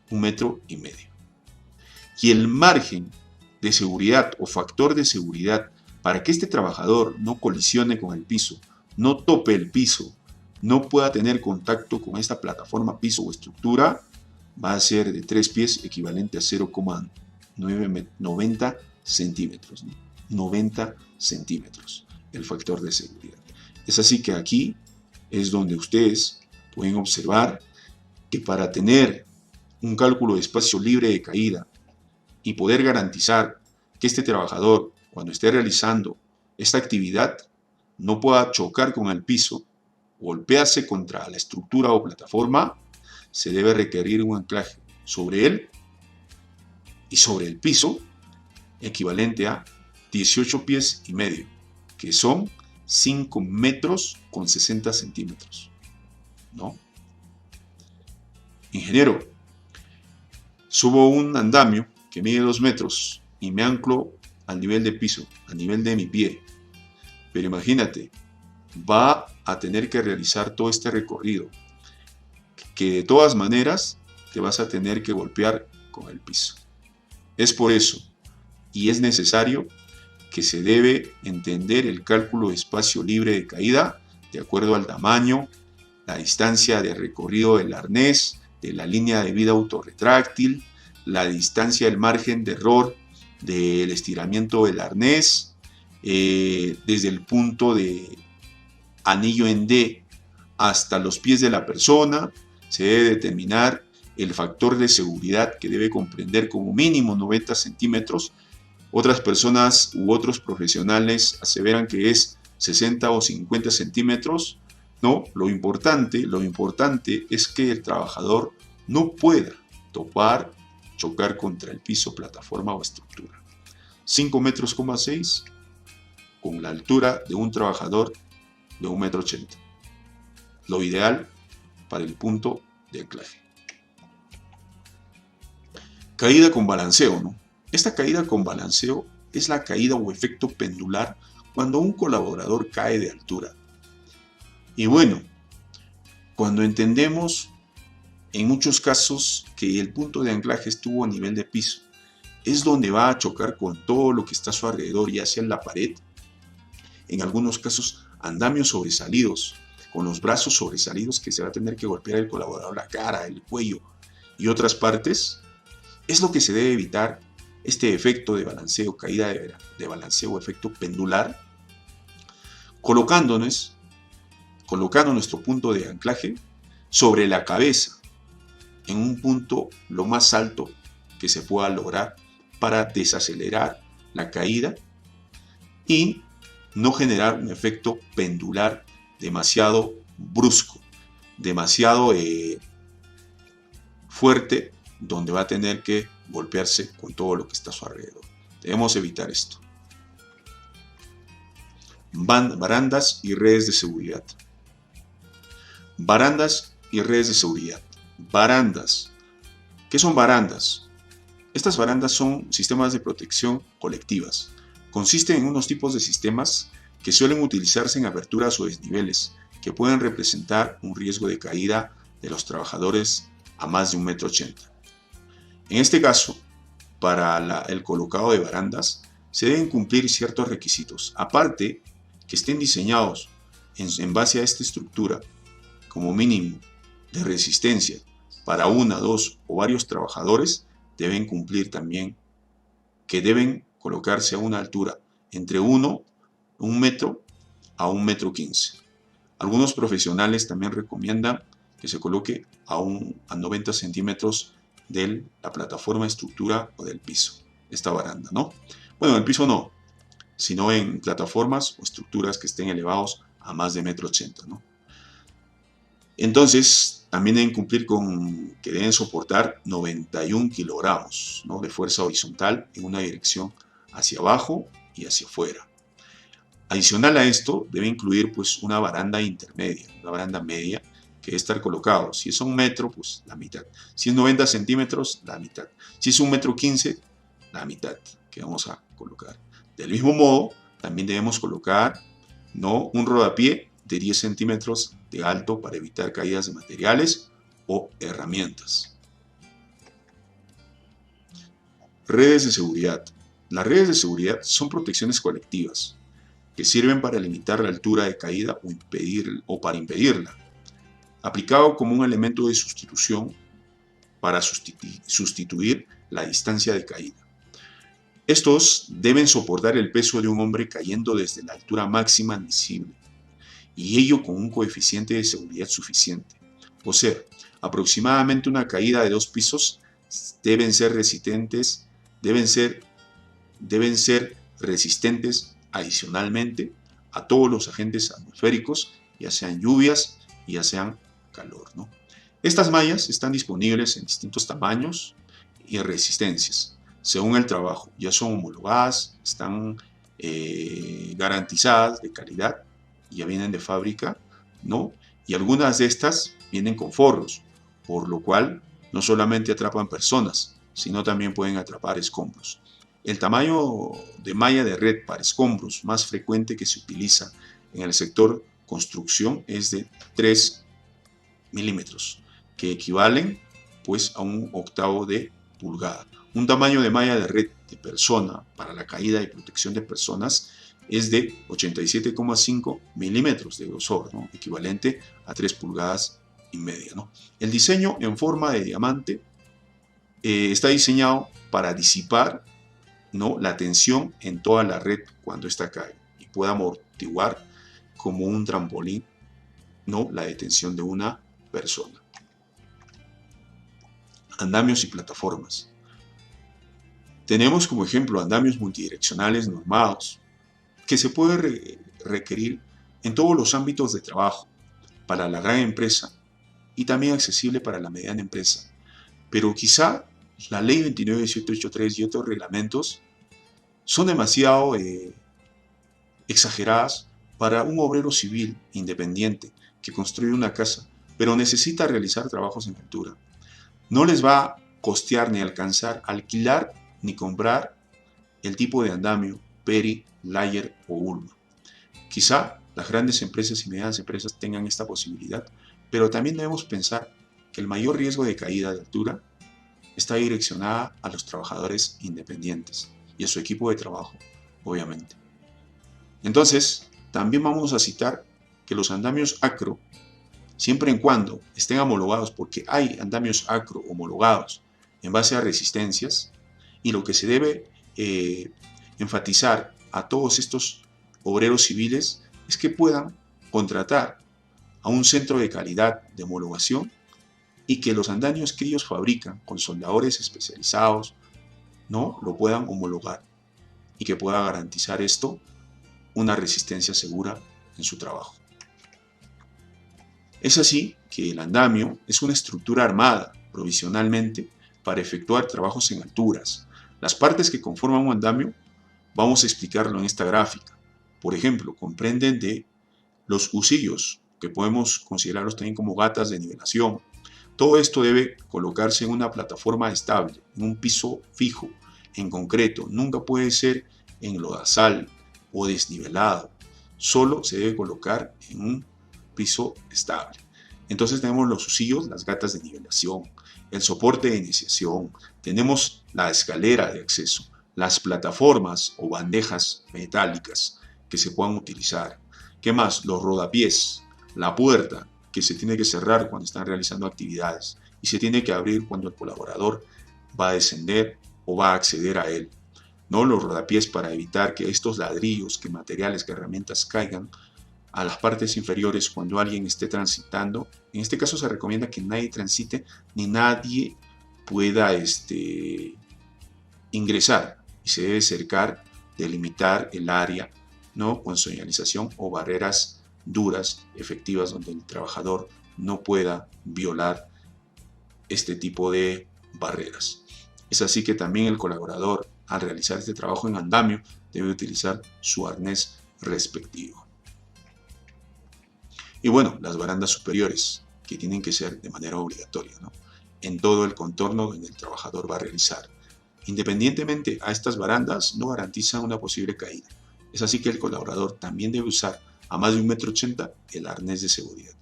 1,5 m. Y el margen de seguridad o factor de seguridad para que este trabajador no colisione con el piso, no tope el piso no pueda tener contacto con esta plataforma, piso o estructura, va a ser de 3 pies, equivalente a 0,90 centímetros, ¿no? 90 centímetros el factor de seguridad. Es así que aquí es donde ustedes pueden observar que para tener un cálculo de espacio libre de caída y poder garantizar que este trabajador, cuando esté realizando esta actividad, no pueda chocar con el piso, golpearse contra la estructura o plataforma, se debe requerir un anclaje sobre él y sobre el piso equivalente a 18 pies y medio, que son 5 metros con 60 centímetros, ¿no? Ingeniero, subo un andamio que mide 2 metros y me anclo al nivel de piso, al nivel de mi pie. Pero imagínate, va a tener que realizar todo este recorrido, que de todas maneras te vas a tener que golpear con el piso. Es por eso, y es necesario, que se debe entender el cálculo de espacio libre de caída de acuerdo al tamaño, la distancia de recorrido del arnés, de la línea de vida autorretráctil, la distancia del margen de error del estiramiento del arnés, desde el punto de anillo en D hasta los pies de la persona. Se debe determinar el factor de seguridad, que debe comprender como mínimo 90 centímetros. Otras personas u otros profesionales aseveran que es 60 o 50 centímetros. No, lo importante es que el trabajador no pueda topar, chocar contra el piso, plataforma o estructura. 5 metros, 6 con la altura de un trabajador de 1,80 m. Lo ideal para el punto de anclaje. Caída con balanceo, ¿no? Esta caída con balanceo es la caída o efecto pendular cuando un colaborador cae de altura. Y bueno, cuando entendemos en muchos casos que el punto de anclaje estuvo a nivel de piso, es donde va a chocar con todo lo que está a su alrededor, ya sea en la pared, en algunos casos andamios sobresalidos, con los brazos sobresalidos que se va a tener que golpear el colaborador, la cara, el cuello y otras partes. Es lo que se debe evitar, este efecto de balanceo, caída de balanceo, efecto pendular, colocando nuestro punto de anclaje sobre la cabeza, en un punto lo más alto que se pueda lograr para desacelerar la caída y no generar un efecto pendular demasiado brusco, demasiado fuerte, donde va a tener que golpearse con todo lo que está a su alrededor. Debemos evitar esto. Barandas y redes de seguridad. Barandas y redes de seguridad. Barandas. ¿Qué son barandas? Estas barandas son sistemas de protección colectivas. Consisten en unos tipos de sistemas que suelen utilizarse en aberturas o desniveles, que pueden representar un riesgo de caída de los trabajadores a más de 1,80 m. En este caso, para el colocado de barandas, se deben cumplir ciertos requisitos. Aparte, que estén diseñados en base a esta estructura, como mínimo de resistencia para 1, 2 o varios trabajadores, deben cumplir también que deben colocarse a una altura entre 1 metro a 1,15 m. Algunos profesionales también recomiendan que se coloque a 90 centímetros de la plataforma, estructura o del piso, esta baranda, ¿no? Bueno, el piso no, sino en plataformas o estructuras que estén elevados a más de 1,80 m, ¿no? Entonces, también deben cumplir con que deben soportar 91 kilogramos, ¿no?, de fuerza horizontal en una dirección hacia abajo y hacia afuera. Adicional a esto, debe incluir pues una baranda intermedia, una baranda media, que debe estar colocado. Si es 1 metro, pues la mitad. Si es 90 centímetros, la mitad. Si es 1,15 m, la mitad que vamos a colocar. Del mismo modo, también debemos colocar, ¿no?, un rodapié de 10 centímetros de alto para evitar caídas de materiales o herramientas. Redes de seguridad. Las redes de seguridad son protecciones colectivas que sirven para limitar la altura de caída o para impedirla. aplicado como un elemento de sustitución para sustituir la distancia de caída. Estos deben soportar el peso de un hombre cayendo desde la altura máxima admisible, y ello con un coeficiente de seguridad suficiente. O sea, aproximadamente una caída de 2 pisos deben ser resistentes adicionalmente a todos los agentes atmosféricos, ya sean lluvias, ya sean calor, ¿no? Estas mallas están disponibles en distintos tamaños y resistencias, según el trabajo. Ya son homologadas, están garantizadas de calidad, ya vienen de fábrica, ¿no? Y algunas de estas vienen con forros, por lo cual no solamente atrapan personas, sino también pueden atrapar escombros. El tamaño de malla de red para escombros más frecuente que se utiliza en el sector construcción es de 3 milímetros, que equivalen pues a un octavo de pulgada. Un tamaño de malla de red de persona para la caída y protección de personas es de 87,5 milímetros de grosor, ¿no? Equivalente a 3 pulgadas y media, ¿no? El diseño en forma de diamante está diseñado para disipar, ¿no?, la tensión en toda la red cuando ésta cae y pueda amortiguar como un trampolín, ¿no?, la detención de una persona. Andamios y plataformas. Tenemos como ejemplo andamios multidireccionales normados, que se puede requerir en todos los ámbitos de trabajo, para la gran empresa y también accesible para la mediana empresa. Pero quizá la ley 29783 y otros reglamentos son demasiado exageradas para un obrero civil independiente que construye una casa, pero necesita realizar trabajos en altura. No les va a costear ni alcanzar alquilar ni comprar el tipo de andamio, peri, layer o ulma. Quizá las grandes empresas y medianas empresas tengan esta posibilidad, pero también debemos pensar que el mayor riesgo de caída de altura está direccionada a los trabajadores independientes y a su equipo de trabajo, obviamente. Entonces, también vamos a citar que los andamios acro, siempre en cuando estén homologados, porque hay andamios acro homologados en base a resistencias, y lo que se debe enfatizar a todos estos obreros civiles es que puedan contratar a un centro de calidad de homologación y que los andamios que ellos fabrican con soldadores especializados, ¿no?, lo puedan homologar y que pueda garantizar esto una resistencia segura en su trabajo. Es así que el andamio es una estructura armada provisionalmente para efectuar trabajos en alturas. Las partes que conforman un andamio vamos a explicarlo en esta gráfica. Por ejemplo, comprenden de los husillos, que podemos considerarlos también como gatas de nivelación. Todo esto debe colocarse en una plataforma estable, en un piso fijo, en concreto. Nunca puede ser en lodazal o desnivelado. Solo se debe colocar en un piso estable. Entonces tenemos los husillos, las gatas de nivelación, el soporte de iniciación, tenemos la escalera de acceso, las plataformas o bandejas metálicas que se puedan utilizar. ¿Qué más? Los rodapiés, la puerta que se tiene que cerrar cuando están realizando actividades y se tiene que abrir cuando el colaborador va a descender o va a acceder a él. ¿No? Los rodapiés para evitar que estos ladrillos, que materiales, que herramientas caigan a las partes inferiores cuando alguien esté transitando. En este caso se recomienda que nadie transite ni nadie pueda ingresar, y se debe cercar, delimitar el área, ¿no?, con señalización o barreras duras, efectivas, donde el trabajador no pueda violar este tipo de barreras. Es así que también el colaborador, al realizar este trabajo en andamio, debe utilizar su arnés respectivo. Y bueno, las barandas superiores, que tienen que ser de manera obligatoria, ¿no?, en todo el contorno donde el trabajador va a realizar. Independientemente a estas barandas, no garantizan una posible caída. Es así que el colaborador también debe usar a más de 1,80 m el arnés de seguridad.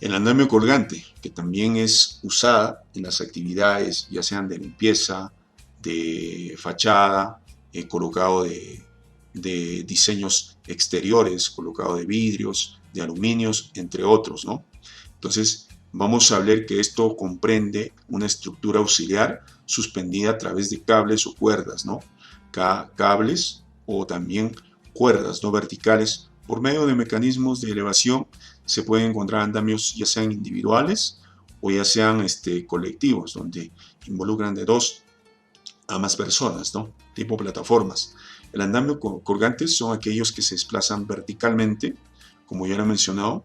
El andamio colgante, que también es usada en las actividades, ya sean de limpieza, de fachada, colocado de diseños exteriores, colocado de vidrios, de aluminios, entre otros, ¿no? Entonces, vamos a ver que esto comprende una estructura auxiliar suspendida a través de cables o cuerdas, ¿no? Cables o también cuerdas no verticales. Por medio de mecanismos de elevación se pueden encontrar andamios ya sean individuales o ya sean colectivos, donde involucran de 2 a más personas, ¿no? Tipo plataformas. El andamio colgantes son aquellos que se desplazan verticalmente, como ya lo he mencionado,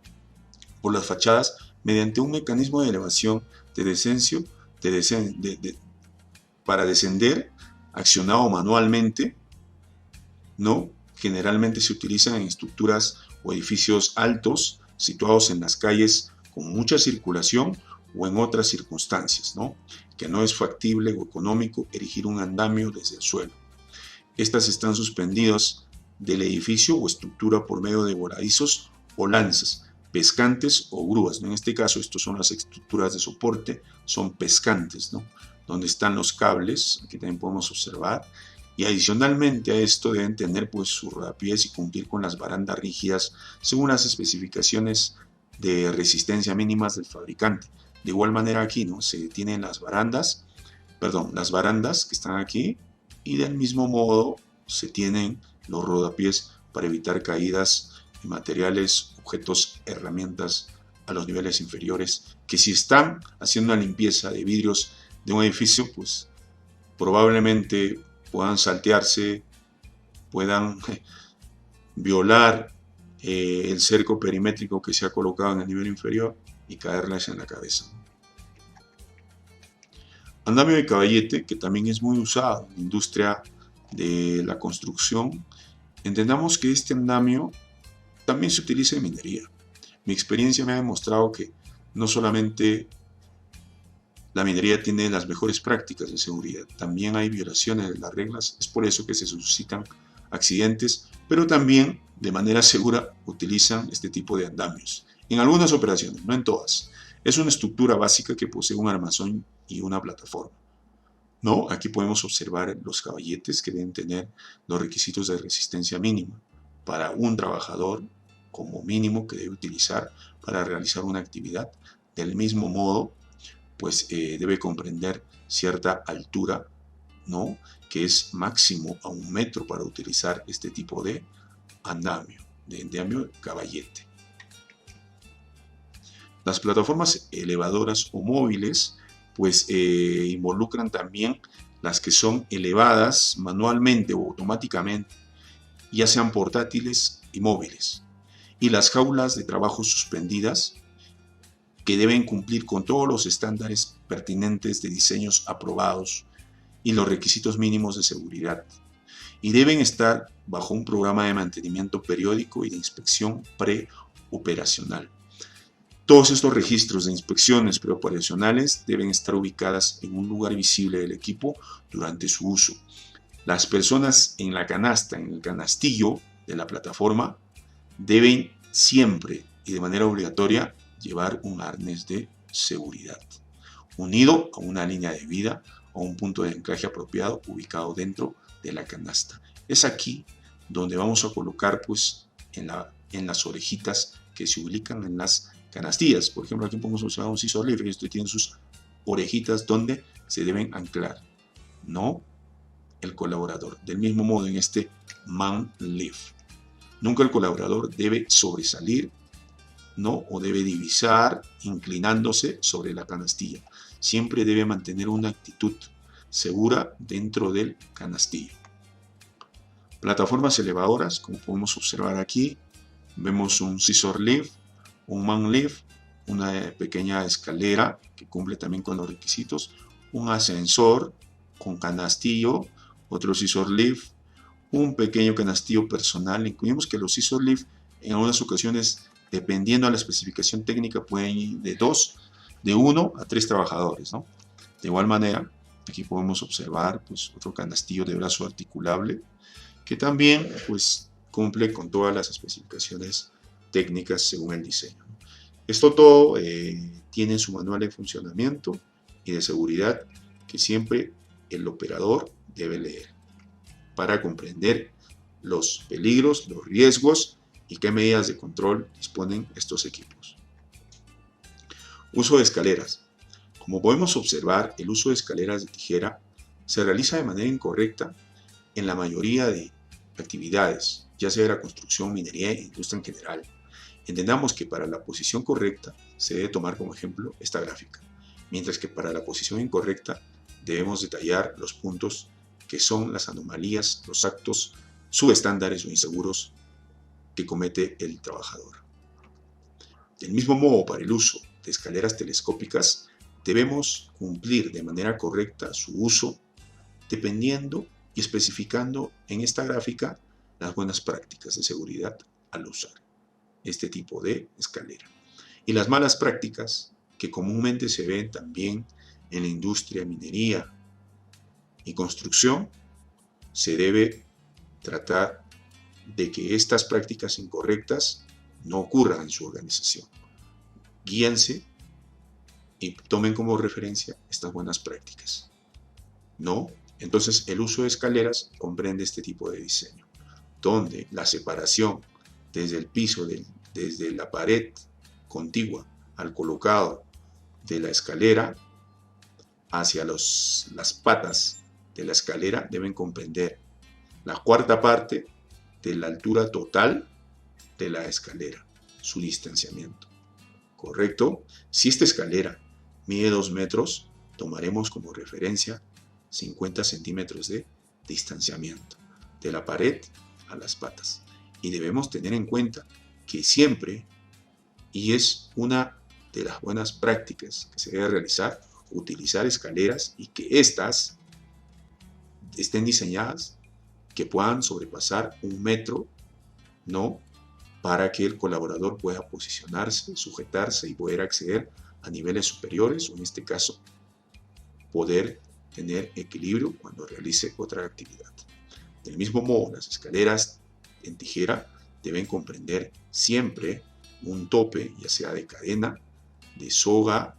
por las fachadas mediante un mecanismo de elevación de descenso para descender, accionado manualmente, ¿no? Generalmente se utilizan en estructuras o edificios altos situados en las calles con mucha circulación o en otras circunstancias, ¿no? Que no es factible o económico erigir un andamio desde el suelo. Estas están suspendidas del edificio o estructura por medio de voladizos o lanzas, pescantes o grúas, ¿no? En este caso, estas son las estructuras de soporte, son pescantes, ¿no? Donde están los cables, aquí también podemos observar, y adicionalmente a esto deben tener pues su rodapiés y cumplir con las barandas rígidas según las especificaciones de resistencia mínimas del fabricante. De igual manera aquí, ¿no? Se tienen las barandas que están aquí, y del mismo modo se tienen los rodapiés para evitar caídas de materiales, objetos, herramientas a los niveles inferiores, que si están haciendo una limpieza de vidrios de un edificio, pues probablemente puedan saltearse, puedan violar el cerco perimétrico que se ha colocado en el nivel inferior y caerles en la cabeza. Andamio de caballete, que también es muy usado en la industria de la construcción. Entendamos que este andamio también se utiliza en minería. Mi experiencia me ha demostrado que no solamente la minería tiene las mejores prácticas de seguridad, también hay violaciones de las reglas, es por eso que se suscitan accidentes, pero también de manera segura utilizan este tipo de andamios. En algunas operaciones, no en todas. Es una estructura básica que posee un armazón y una plataforma. ¿No? Aquí podemos observar los caballetes que deben tener los requisitos de resistencia mínima para un trabajador como mínimo que debe utilizar para realizar una actividad. Del mismo modo, pues debe comprender cierta altura, ¿no? Que es máximo a 1 metro para utilizar este tipo de andamio caballete. Las plataformas elevadoras o móviles pues involucran también las que son elevadas manualmente o automáticamente, ya sean portátiles y móviles, y las jaulas de trabajo suspendidas que deben cumplir con todos los estándares pertinentes de diseños aprobados y los requisitos mínimos de seguridad, y deben estar bajo un programa de mantenimiento periódico y de inspección preoperacional. Todos estos registros de inspecciones preoperacionales deben estar ubicadas en un lugar visible del equipo durante su uso. Las personas en la canasta, en el canastillo de la plataforma, deben siempre y de manera obligatoria llevar un arnés de seguridad, unido a una línea de vida o un punto de anclaje apropiado ubicado dentro de la canasta. Es aquí donde vamos a colocar pues en las orejitas que se ubican en las canastillas. Por ejemplo, aquí podemos observar un scissor lift, y esto tiene sus orejitas donde se deben anclar, no el colaborador. Del mismo modo en este man lift, nunca el colaborador debe sobresalir, no, o debe divisar inclinándose sobre la canastilla. Siempre debe mantener una actitud segura dentro del canastillo. Plataformas elevadoras, como podemos observar aquí, vemos un scissor lift, un man lift, una pequeña escalera que cumple también con los requisitos, un ascensor con canastillo, otro scissor lift, un pequeño canastillo personal. Incluimos que los scissor lift en algunas ocasiones, dependiendo de la especificación técnica, pueden ir de 1 a 3 trabajadores, ¿no? De igual manera, aquí podemos observar pues, otro canastillo de brazo articulable que también pues, cumple con todas las especificaciones técnicas según el diseño. Esto todo tiene su manual de funcionamiento y de seguridad que siempre el operador debe leer para comprender los peligros, los riesgos y qué medidas de control disponen estos equipos. Uso de escaleras. Como podemos observar, el uso de escaleras de tijera se realiza de manera incorrecta en la mayoría de actividades, ya sea de la construcción, minería e industria en general. Entendamos que para la posición correcta se debe tomar como ejemplo esta gráfica, mientras que para la posición incorrecta debemos detallar los puntos que son las anomalías, los actos subestándares o inseguros que comete el trabajador. Del mismo modo, para el uso de escaleras telescópicas, debemos cumplir de manera correcta su uso dependiendo y especificando en esta gráfica las buenas prácticas de seguridad al usar este tipo de escalera. Y las malas prácticas que comúnmente se ven también en la industria, minería y construcción, se debe tratar de que estas prácticas incorrectas no ocurran en su organización. Guíense y tomen como referencia estas buenas prácticas. ¿No? Entonces, el uso de escaleras comprende este tipo de diseño, donde la separación desde el piso, desde la pared contigua al colocado de la escalera hacia las patas de la escalera deben comprender la cuarta parte de la altura total de la escalera, su distanciamiento. ¿Correcto? Si esta escalera mide 2 metros, tomaremos como referencia 50 centímetros de distanciamiento de la pared a las patas. Y debemos tener en cuenta que siempre, y es una de las buenas prácticas que se debe realizar, utilizar escaleras y que éstas estén diseñadas que puedan sobrepasar 1 metro, ¿no? Para que el colaborador pueda posicionarse, sujetarse y poder acceder a niveles superiores, o en este caso, poder tener equilibrio cuando realice otra actividad. Del mismo modo, las escaleras en tijera deben comprender siempre un tope, ya sea de cadena, de soga,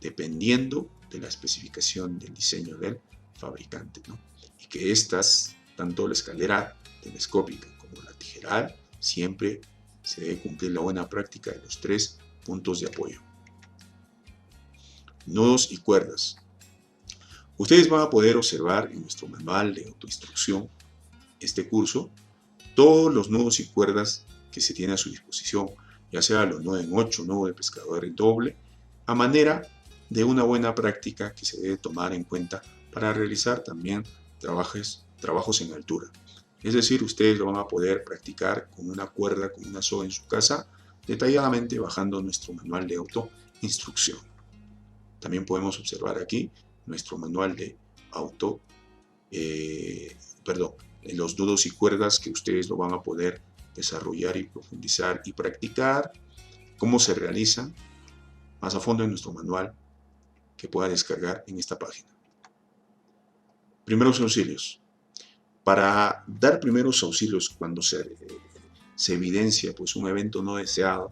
dependiendo de la especificación del diseño del fabricante, ¿no? Y que estas, tanto la escalera telescópica como la tijeral, siempre se debe cumplir la buena práctica de los 3 puntos de apoyo. Nudos y cuerdas. Ustedes van a poder observar en nuestro manual de autoinstrucción, este curso, todos los nudos y cuerdas que se tienen a su disposición, ya sea los 9 en 8, nudo de pescador en doble, a manera de una buena práctica que se debe tomar en cuenta para realizar también trabajos en altura. Es decir, ustedes lo van a poder practicar con una cuerda, con una soga en su casa, detalladamente bajando nuestro manual de autoinstrucción. También podemos observar aquí nuestro manual de los nudos y cuerdas que ustedes lo van a poder desarrollar y profundizar y practicar, cómo se realizan más a fondo en nuestro manual que pueda descargar en esta página. Primeros auxilios. Para dar primeros auxilios cuando se evidencia pues, un evento no deseado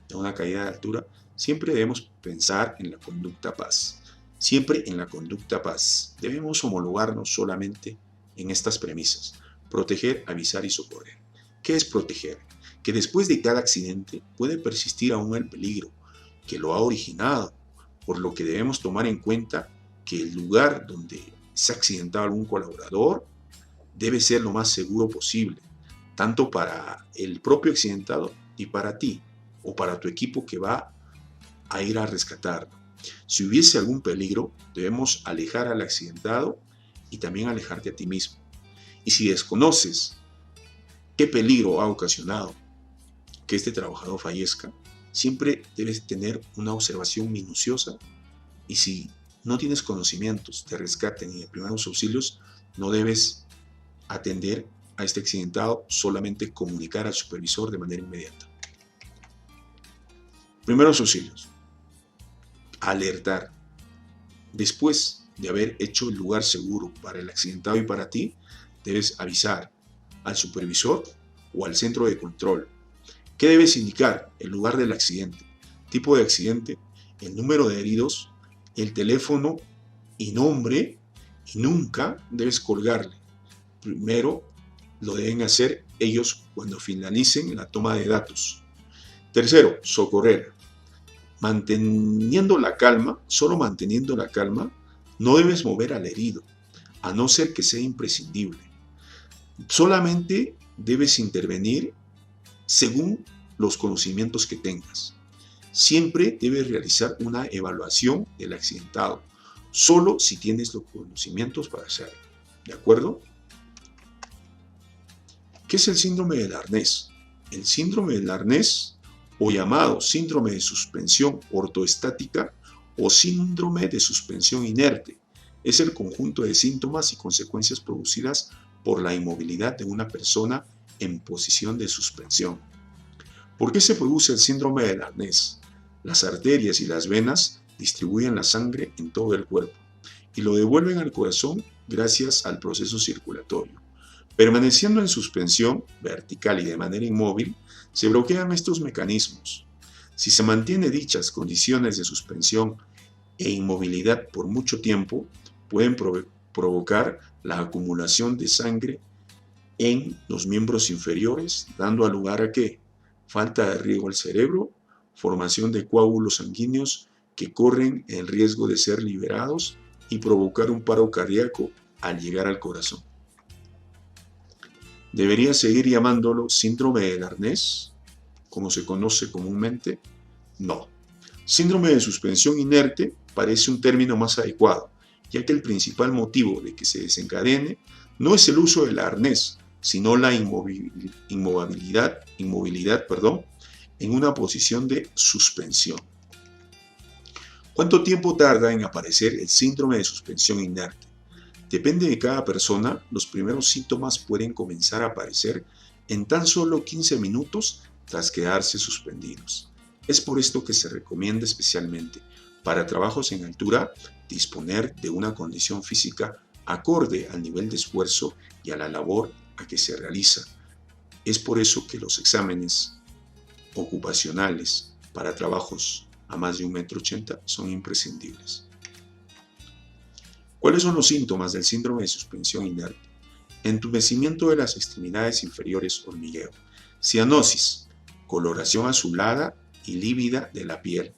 de una caída de altura, siempre debemos pensar en la conducta paz. Siempre en la conducta paz. Debemos homologarnos solamente en estas premisas. Proteger, avisar y socorrer. ¿Qué es proteger? Que después de cada accidente puede persistir aún el peligro que lo ha originado, por lo que debemos tomar en cuenta que el lugar donde se ha accidentado algún colaborador debe ser lo más seguro posible, tanto para el propio accidentado y para ti o para tu equipo que va a ir a rescatarlo. Si hubiese algún peligro, debemos alejar al accidentado y también alejarte a ti mismo. Y si desconoces qué peligro ha ocasionado que este trabajador fallezca, siempre debes tener una observación minuciosa y si no tienes conocimientos de rescate ni de primeros auxilios, no debes atender a este accidentado, solamente comunicar al supervisor de manera inmediata. Primeros auxilios. Alertar. Después de haber hecho el lugar seguro para el accidentado y para ti, debes avisar al supervisor o al centro de control. ¿Qué debes indicar? El lugar del accidente, tipo de accidente, el número de heridos, el teléfono y nombre, y nunca debes colgarle. Primero lo deben hacer ellos cuando finalicen la toma de datos. Tercero, socorrer. Manteniendo la calma, solo manteniendo la calma, no debes mover al herido, a no ser que sea imprescindible. Solamente debes intervenir según los conocimientos que tengas. Siempre debes realizar una evaluación del accidentado, solo si tienes los conocimientos para hacerlo. ¿De acuerdo? ¿Qué es el síndrome del arnés? El síndrome del arnés, o llamado síndrome de suspensión ortoestática o síndrome de suspensión inerte, es el conjunto de síntomas y consecuencias producidas por la inmovilidad de una persona en posición de suspensión. ¿Por qué se produce el síndrome del arnés? Las arterias y las venas distribuyen la sangre en todo el cuerpo y lo devuelven al corazón gracias al proceso circulatorio. Permaneciendo en suspensión vertical y de manera inmóvil, se bloquean estos mecanismos. Si se mantiene dichas condiciones de suspensión e inmovilidad por mucho tiempo, pueden provocar la acumulación de sangre en los miembros inferiores, dando lugar a ¿qué? Falta de riego al cerebro, formación de coágulos sanguíneos que corren el riesgo de ser liberados y provocar un paro cardíaco al llegar al corazón. ¿Debería seguir llamándolo síndrome del arnés, como se conoce comúnmente? No. Síndrome de suspensión inerte parece un término más adecuado, ya que el principal motivo de que se desencadene no es el uso del arnés, sino la inmovilidad, en una posición de suspensión. ¿Cuánto tiempo tarda en aparecer el síndrome de suspensión inerte? Depende de cada persona, los primeros síntomas pueden comenzar a aparecer en tan solo 15 minutos tras quedarse suspendidos. Es por esto que se recomienda especialmente para trabajos en altura disponer de una condición física acorde al nivel de esfuerzo y a la labor a que se realiza. Es por eso que los exámenes ocupacionales para trabajos a más de 1,80 m son imprescindibles. ¿Cuáles son los síntomas del síndrome de suspensión inerte? Entumecimiento de las extremidades inferiores, hormigueo. Cianosis, coloración azulada y lívida de la piel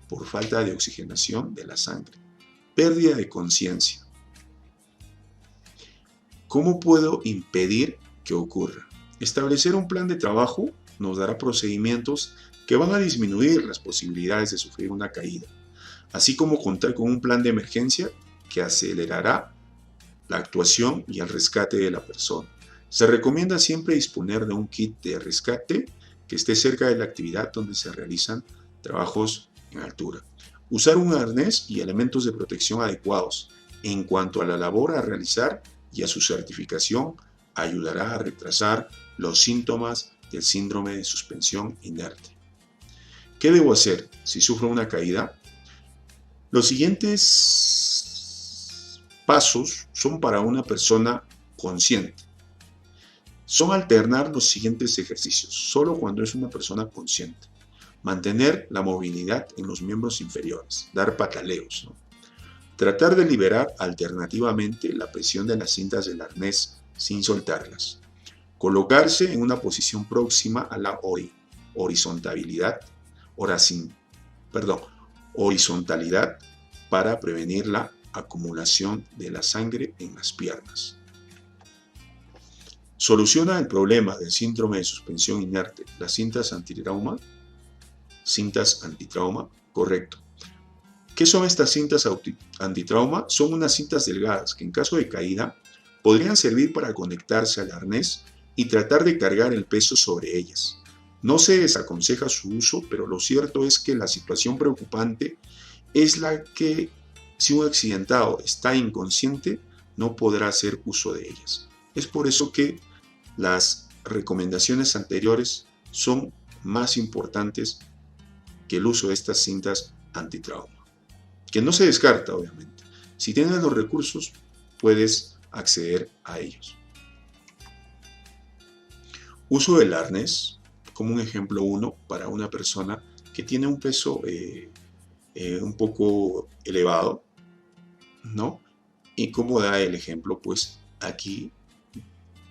por falta de oxigenación de la sangre. Pérdida de conciencia. ¿Cómo puedo impedir que ocurra? Establecer un plan de trabajo nos dará procedimientos que van a disminuir las posibilidades de sufrir una caída, así como contar con un plan de emergencia que acelerará la actuación y el rescate de la persona. Se recomienda siempre disponer de un kit de rescate que esté cerca de la actividad donde se realizan trabajos en altura. Usar un arnés y elementos de protección adecuados en cuanto a la labor a realizar y a su certificación ayudará a retrasar los síntomas del síndrome de suspensión inerte. ¿Qué debo hacer si sufro una caída? Los siguientes pasos son para una persona consciente. Son alternar los siguientes ejercicios, solo cuando es una persona consciente. Mantener la movilidad en los miembros inferiores, dar pataleos, ¿no? Tratar de liberar alternativamente la presión de las cintas del arnés sin soltarlas. Colocarse en una posición próxima a la horizontalidad para prevenir la acumulación de la sangre en las piernas. Soluciona el problema del síndrome de suspensión inerte. Las cintas antitrauma. Correcto. ¿Qué son estas cintas antitrauma? Son unas cintas delgadas que en caso de caída podrían servir para conectarse al arnés y tratar de cargar el peso sobre ellas. No se desaconseja su uso, pero lo cierto es que la situación preocupante es la que si un accidentado está inconsciente no podrá hacer uso de ellas. Es por eso que las recomendaciones anteriores son más importantes que el uso de estas cintas antitrauma, que no se descarta obviamente. Si tienes los recursos puedes acceder a ellos. Uso del arnés como un ejemplo 1 para una persona que tiene un peso un poco elevado, ¿no? Y como da el ejemplo, pues aquí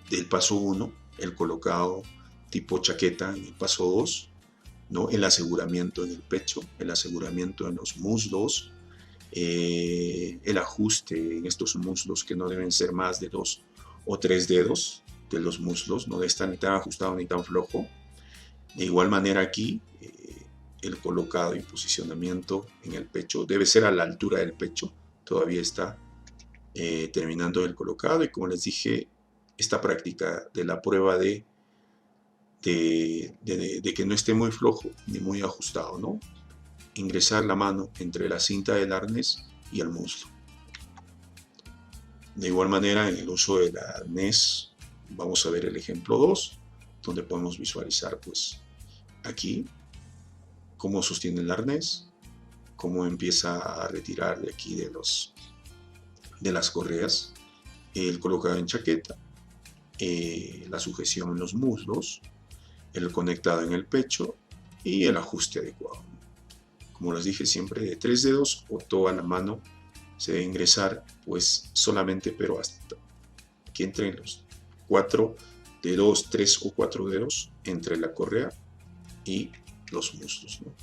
del paso 1, el colocado tipo chaqueta en el paso 2, ¿no? El aseguramiento en el pecho, el aseguramiento en los muslos, el ajuste en estos muslos que no deben ser más de 2 o 3 dedos de los muslos, no debe estar ni tan ajustado ni tan flojo. De igual manera aquí, el colocado y posicionamiento en el pecho debe ser a la altura del pecho, todavía está terminando el colocado, y como les dije, esta práctica de la prueba de que no esté muy flojo ni muy ajustado, ¿no? Ingresar la mano entre la cinta del arnés y el muslo. De igual manera, en el uso del arnés, vamos a ver el ejemplo 2, donde podemos visualizar, pues, aquí, cómo sostiene el arnés, cómo empieza a retirar de aquí de las correas, el colocado en chaqueta, la sujeción en los muslos, el conectado en el pecho y el ajuste adecuado. Como les dije, siempre de 3 dedos o toda la mano se debe ingresar, pues solamente, pero hasta que entren los 3 o 4 dedos entre la correa y los muslos, ¿no?